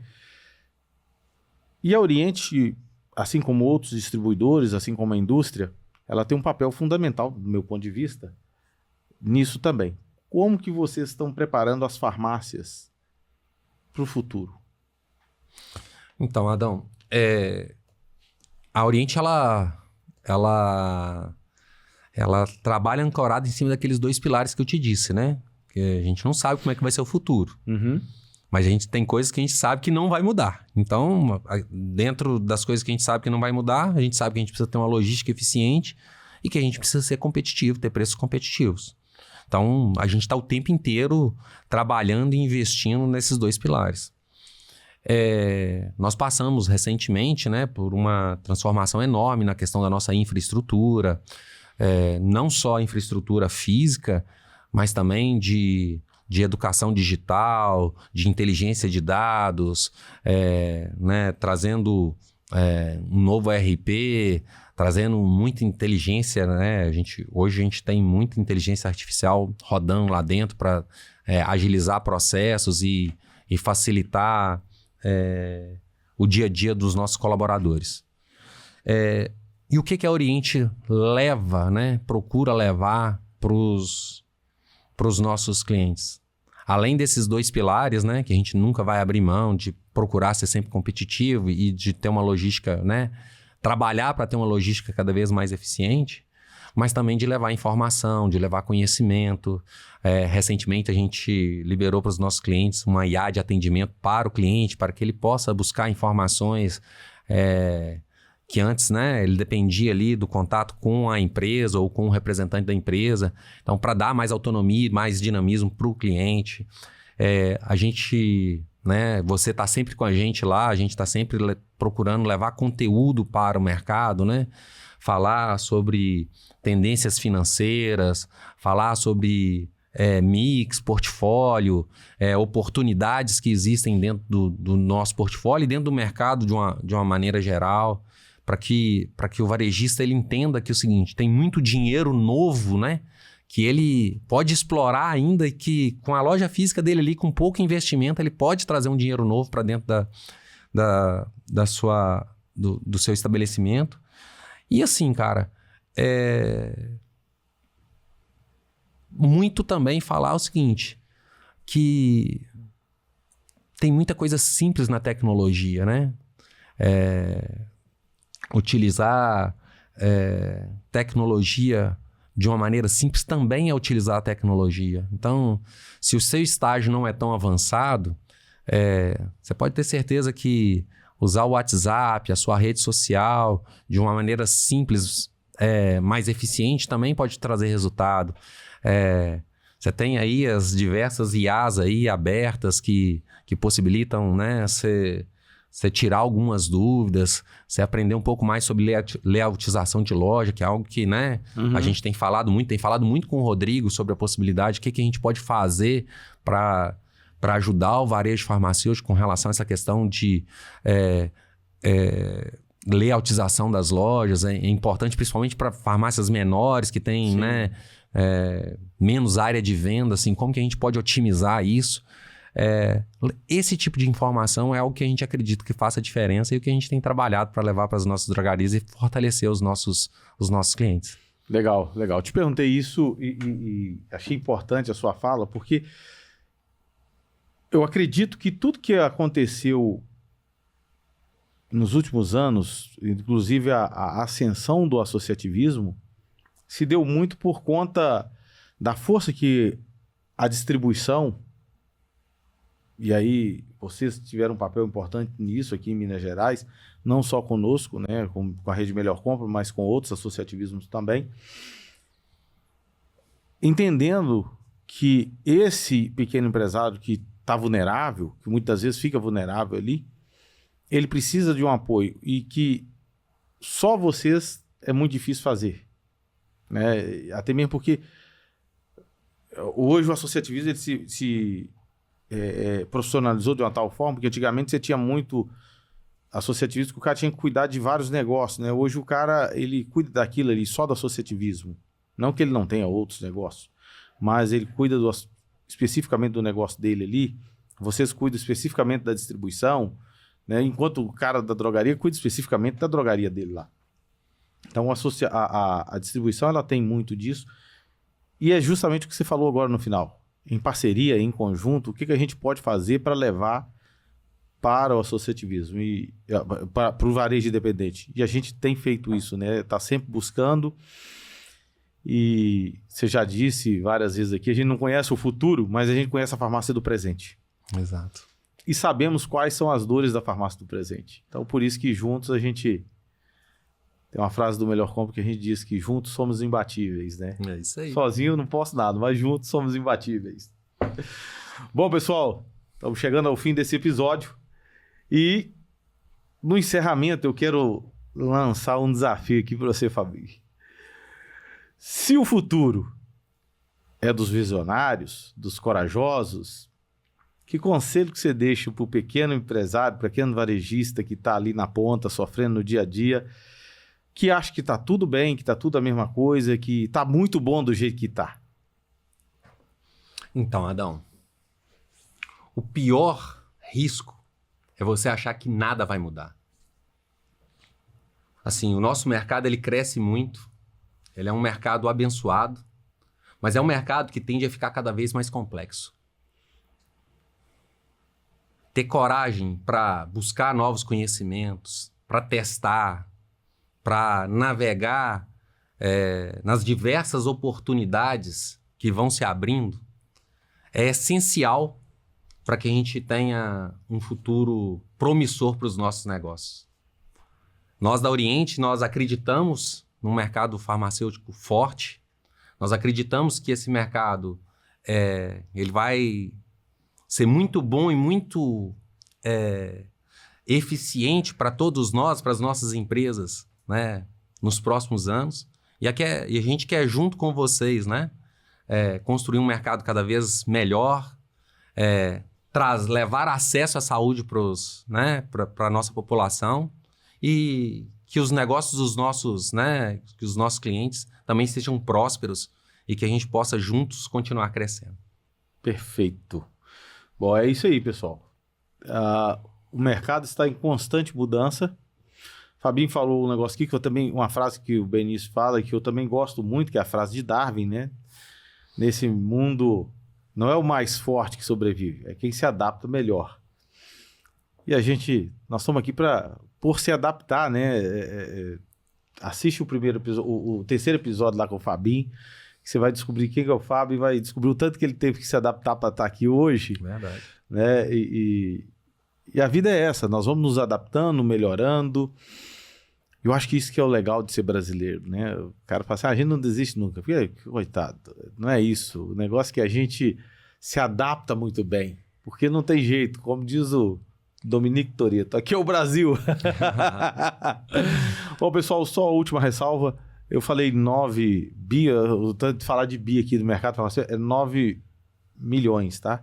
S1: E a Oriente, assim como outros distribuidores, assim como a indústria, ela tem um papel fundamental, do meu ponto de vista, nisso também. Como que vocês estão preparando as farmácias para o futuro?
S3: Então, Adão, a Oriente, ela trabalha ancorada em cima daqueles dois pilares que eu te disse, né? Que a gente não sabe como é que vai ser o futuro.
S1: Uhum.
S3: Mas a gente tem coisas que a gente sabe que não vai mudar. Então, dentro das coisas que a gente sabe que não vai mudar, a gente sabe que a gente precisa ter uma logística eficiente e que a gente precisa ser competitivo, ter preços competitivos. Então, a gente está o tempo inteiro trabalhando e investindo nesses 2 pilares. Nós passamos recentemente, né, por uma transformação enorme na questão da nossa infraestrutura, não só infraestrutura física, mas também de educação digital, de inteligência de dados, né, trazendo um novo ERP, trazendo muita inteligência, né? Hoje a gente tem muita inteligência artificial rodando lá dentro para agilizar processos e facilitar o dia a dia dos nossos colaboradores. E o que a Oriente leva, né? Procura levar para os nossos clientes? Além desses 2 pilares, né? Que a gente nunca vai abrir mão de procurar ser sempre competitivo e de ter uma logística, né? Trabalhar para ter uma logística cada vez mais eficiente, mas também de levar informação, de levar conhecimento. Recentemente a gente liberou para os nossos clientes uma IA de atendimento para o cliente, para que ele possa buscar informações que antes, né, ele dependia ali do contato com a empresa ou com o representante da empresa. Então, para dar mais autonomia, mais dinamismo para o cliente, a gente, né, você está sempre com a gente lá, a gente está sempre procurando levar conteúdo para o mercado, né? Falar sobre tendências financeiras, falar sobre mix, portfólio, oportunidades que existem dentro do nosso portfólio e dentro do mercado de uma maneira geral, para que o varejista ele entenda que é o seguinte, tem muito dinheiro novo, né? Que ele pode explorar ainda e que com a loja física dele ali, com pouco investimento, ele pode trazer um dinheiro novo para dentro do seu estabelecimento. E assim, cara, muito também falar o seguinte, que tem muita coisa simples na tecnologia, né? Utilizar tecnologia de uma maneira simples também é utilizar a tecnologia. Então, se o seu estágio não é tão avançado, você pode ter certeza que usar o WhatsApp, a sua rede social, de uma maneira simples, mais eficiente, também pode trazer resultado. Você tem aí as diversas IAs aí abertas que possibilitam, né, você tirar algumas dúvidas, você aprender um pouco mais sobre layoutização de loja, que é algo que, né, a gente tem falado muito com o Rodrigo sobre a possibilidade, o que a gente pode fazer para ajudar o varejo farmacêutico com relação a essa questão de layoutização das lojas. É importante principalmente para farmácias menores que têm, né, menos área de venda, assim, como que a gente pode otimizar isso? Esse tipo de informação é algo que a gente acredita que faça diferença e o que a gente tem trabalhado para levar para as nossas drogarias e fortalecer os nossos clientes.
S1: Legal, legal. Te perguntei isso e achei importante a sua fala, porque eu acredito que tudo que aconteceu nos últimos anos, inclusive a ascensão do associativismo, se deu muito por conta da força que a distribuição, e aí vocês tiveram um papel importante nisso aqui em Minas Gerais, não só conosco, né, com a Rede Melhor Compra, mas com outros associativismos também, entendendo que esse pequeno empresário que está vulnerável, que muitas vezes fica vulnerável ali, ele precisa de um apoio e que só vocês é muito difícil fazer, né? Até mesmo porque hoje o associativismo ele se profissionalizou de uma tal forma que antigamente você tinha muito associativismo que o cara tinha que cuidar de vários negócios, né? Hoje o cara ele cuida daquilo ali, só do associativismo, não que ele não tenha outros negócios, mas ele cuida especificamente do negócio dele ali. Vocês cuidam especificamente da distribuição, né? Enquanto o cara da drogaria cuida especificamente da drogaria dele lá. Então a distribuição ela tem muito disso e é justamente o que você falou agora no final. Em parceria, em conjunto, o que a gente pode fazer para levar para o associativismo e para o varejo independente. E a gente tem feito isso, né? Está sempre buscando. E você já disse várias vezes aqui, a gente não conhece o futuro, mas a gente conhece a farmácia do presente.
S3: Exato.
S1: e sabemos quais são as dores da farmácia do presente. Então, por isso que juntos a gente... Tem uma frase do Melhor Compra que a gente diz que juntos somos imbatíveis, né?
S3: É isso aí.
S1: Sozinho eu não posso nada, mas juntos somos imbatíveis. Bom, pessoal, estamos chegando ao fim desse episódio e no encerramento eu quero lançar um desafio aqui para você, Fabinho. Se o futuro é dos visionários, dos corajosos, que conselho que você deixa para o pequeno empresário, para o pequeno varejista que está ali na ponta, sofrendo no dia a dia, que acha que está tudo bem, que está tudo a mesma coisa, que está muito bom do jeito que está?
S3: Então, Adão, o pior risco é você achar que nada vai mudar. Assim, o nosso mercado, ele cresce muito, ele é um mercado abençoado, mas é um mercado que tende a ficar cada vez mais complexo. Ter coragem para buscar novos conhecimentos, para testar, para navegar nas diversas oportunidades que vão se abrindo, é essencial para que a gente tenha um futuro promissor para os nossos negócios. Nós da Oriente, nós acreditamos num mercado farmacêutico forte, nós acreditamos que esse mercado ele vai ser muito bom e muito eficiente para todos nós, para as nossas empresas, né, nos próximos anos. E a gente quer, junto com vocês, né, construir um mercado cada vez melhor, levar acesso à saúde para a nossa população e que os negócios dos nossos, né, que os nossos clientes também sejam prósperos e que a gente possa juntos continuar crescendo.
S1: Perfeito. Bom, é isso aí, pessoal. O mercado está em constante mudança. Fabinho falou um negócio aqui, uma frase que o Benício fala, que eu também gosto muito, que é a frase de Darwin, né? Nesse mundo, não é o mais forte que sobrevive, é quem se adapta melhor. E nós estamos aqui por se adaptar, né? Assiste o terceiro episódio lá com o Fabinho, que você vai descobrir quem é o Fábio e vai descobrir o tanto que ele teve que se adaptar para estar aqui hoje.
S3: Verdade.
S1: Né? E a vida é essa, nós vamos nos adaptando, melhorando. Eu acho que isso que é o legal de ser brasileiro, né? O cara fala assim, a gente não desiste nunca. Porque, coitado, não é isso. O negócio é que a gente se adapta muito bem, porque não tem jeito, como diz o Dominique Toretto, aqui é o Brasil. Bom, pessoal, só a última ressalva. Eu falei 9 bi, o tanto de falar de bi aqui do mercado farmacêutico é 9 milhões, tá?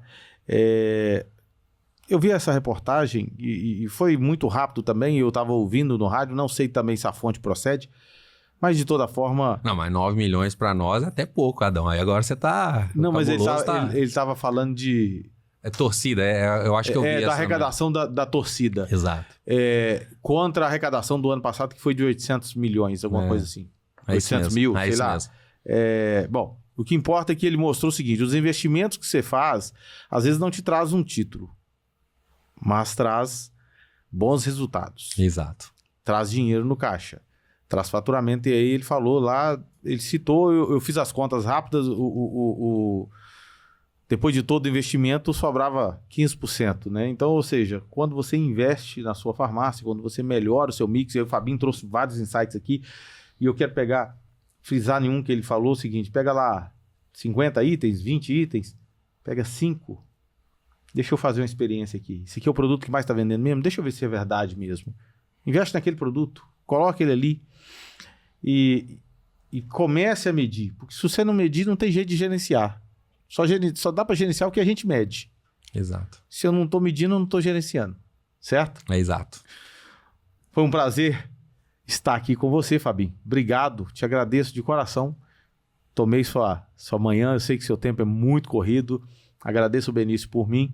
S1: Eu vi essa reportagem e foi muito rápido também, eu estava ouvindo no rádio, não sei também se a fonte procede, mas de toda forma...
S3: Não, mas 9 milhões para nós é até pouco, Adão. Aí agora você tá...
S1: Não, mas ele estava falando de...
S3: É torcida, eu acho que eu vi
S1: da arrecadação da torcida.
S3: Exato.
S1: Contra a arrecadação do ano passado, que foi de 800 milhões, alguma coisa assim. 800 mil, sei lá. Bom, o que importa é que ele mostrou o seguinte, os investimentos que você faz, às vezes não te traz um título, mas traz bons resultados.
S3: Exato.
S1: Traz dinheiro no caixa, traz faturamento. E aí ele falou lá, ele citou, eu fiz as contas rápidas, depois de todo o investimento sobrava 15%, né? Então, ou seja, quando você investe na sua farmácia, quando você melhora o seu mix, o Fabinho trouxe vários insights aqui, e eu quero frisar nenhum que ele falou o seguinte, pega lá 50 itens, 20 itens, pega 5. Deixa eu fazer uma experiência aqui. Esse aqui é o produto que mais está vendendo mesmo? Deixa eu ver se é verdade mesmo. Investe naquele produto, coloca ele ali e comece a medir. Porque se você não medir, não tem jeito de gerenciar. Só dá para gerenciar o que a gente mede.
S3: Exato.
S1: Se eu não estou medindo, eu não estou gerenciando. Certo?
S3: É exato.
S1: Foi um prazer estar aqui com você, Fabinho. Obrigado, te agradeço de coração. Tomei sua manhã, eu sei que seu tempo é muito corrido. Agradeço o Benício por mim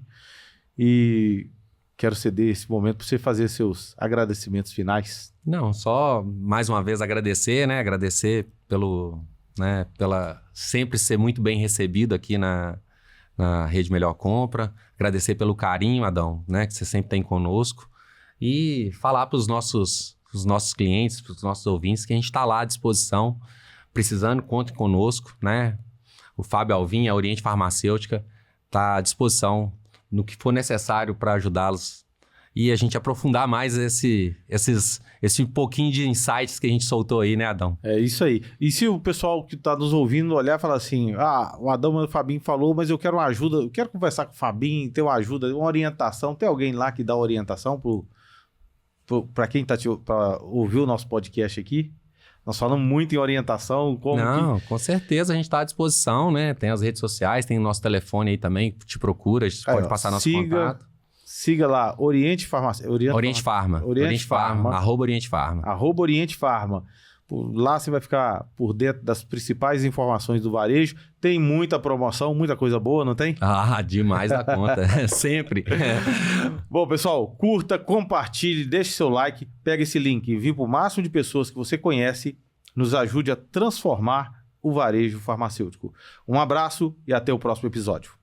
S1: e quero ceder esse momento para você fazer seus agradecimentos finais.
S3: Não, só mais uma vez agradecer, né? Agradecer pela sempre ser muito bem recebido aqui na Rede Melhor Compra. Agradecer pelo carinho, Adão, né? Que você sempre tem conosco. E falar para os nossos clientes, para os nossos ouvintes, que a gente está lá à disposição. Precisando, contem conosco, né? O Fábio Alvim, a Oriente Farmacêutica, está à disposição no que for necessário para ajudá-los. E a gente aprofundar mais esse pouquinho de insights que a gente soltou aí, né, Adão?
S1: É isso aí. E se o pessoal que está nos ouvindo olhar e falar assim, o Adão e o Fabinho falou, mas eu quero uma ajuda, eu quero conversar com o Fabinho, ter uma ajuda, uma orientação, tem alguém lá que dá orientação para quem está para ouvir o nosso podcast aqui? Nós falamos muito em orientação,
S3: com certeza a gente está à disposição, né? Tem as redes sociais, tem o nosso telefone aí também, te procura, a gente pode passar nosso contato.
S1: Siga lá, Oriente Farmácia.
S3: Oriente Farma.
S1: Oriente Farma.
S3: @Oriente Farma.
S1: @Oriente Farma. Lá você vai ficar por dentro das principais informações do varejo. Tem muita promoção, muita coisa boa, não tem?
S3: Demais da conta. Sempre.
S1: Bom, pessoal, curta, compartilhe, deixe seu like, pega esse link e envie para o máximo de pessoas que você conhece, nos ajude a transformar o varejo farmacêutico. Um abraço e até o próximo episódio.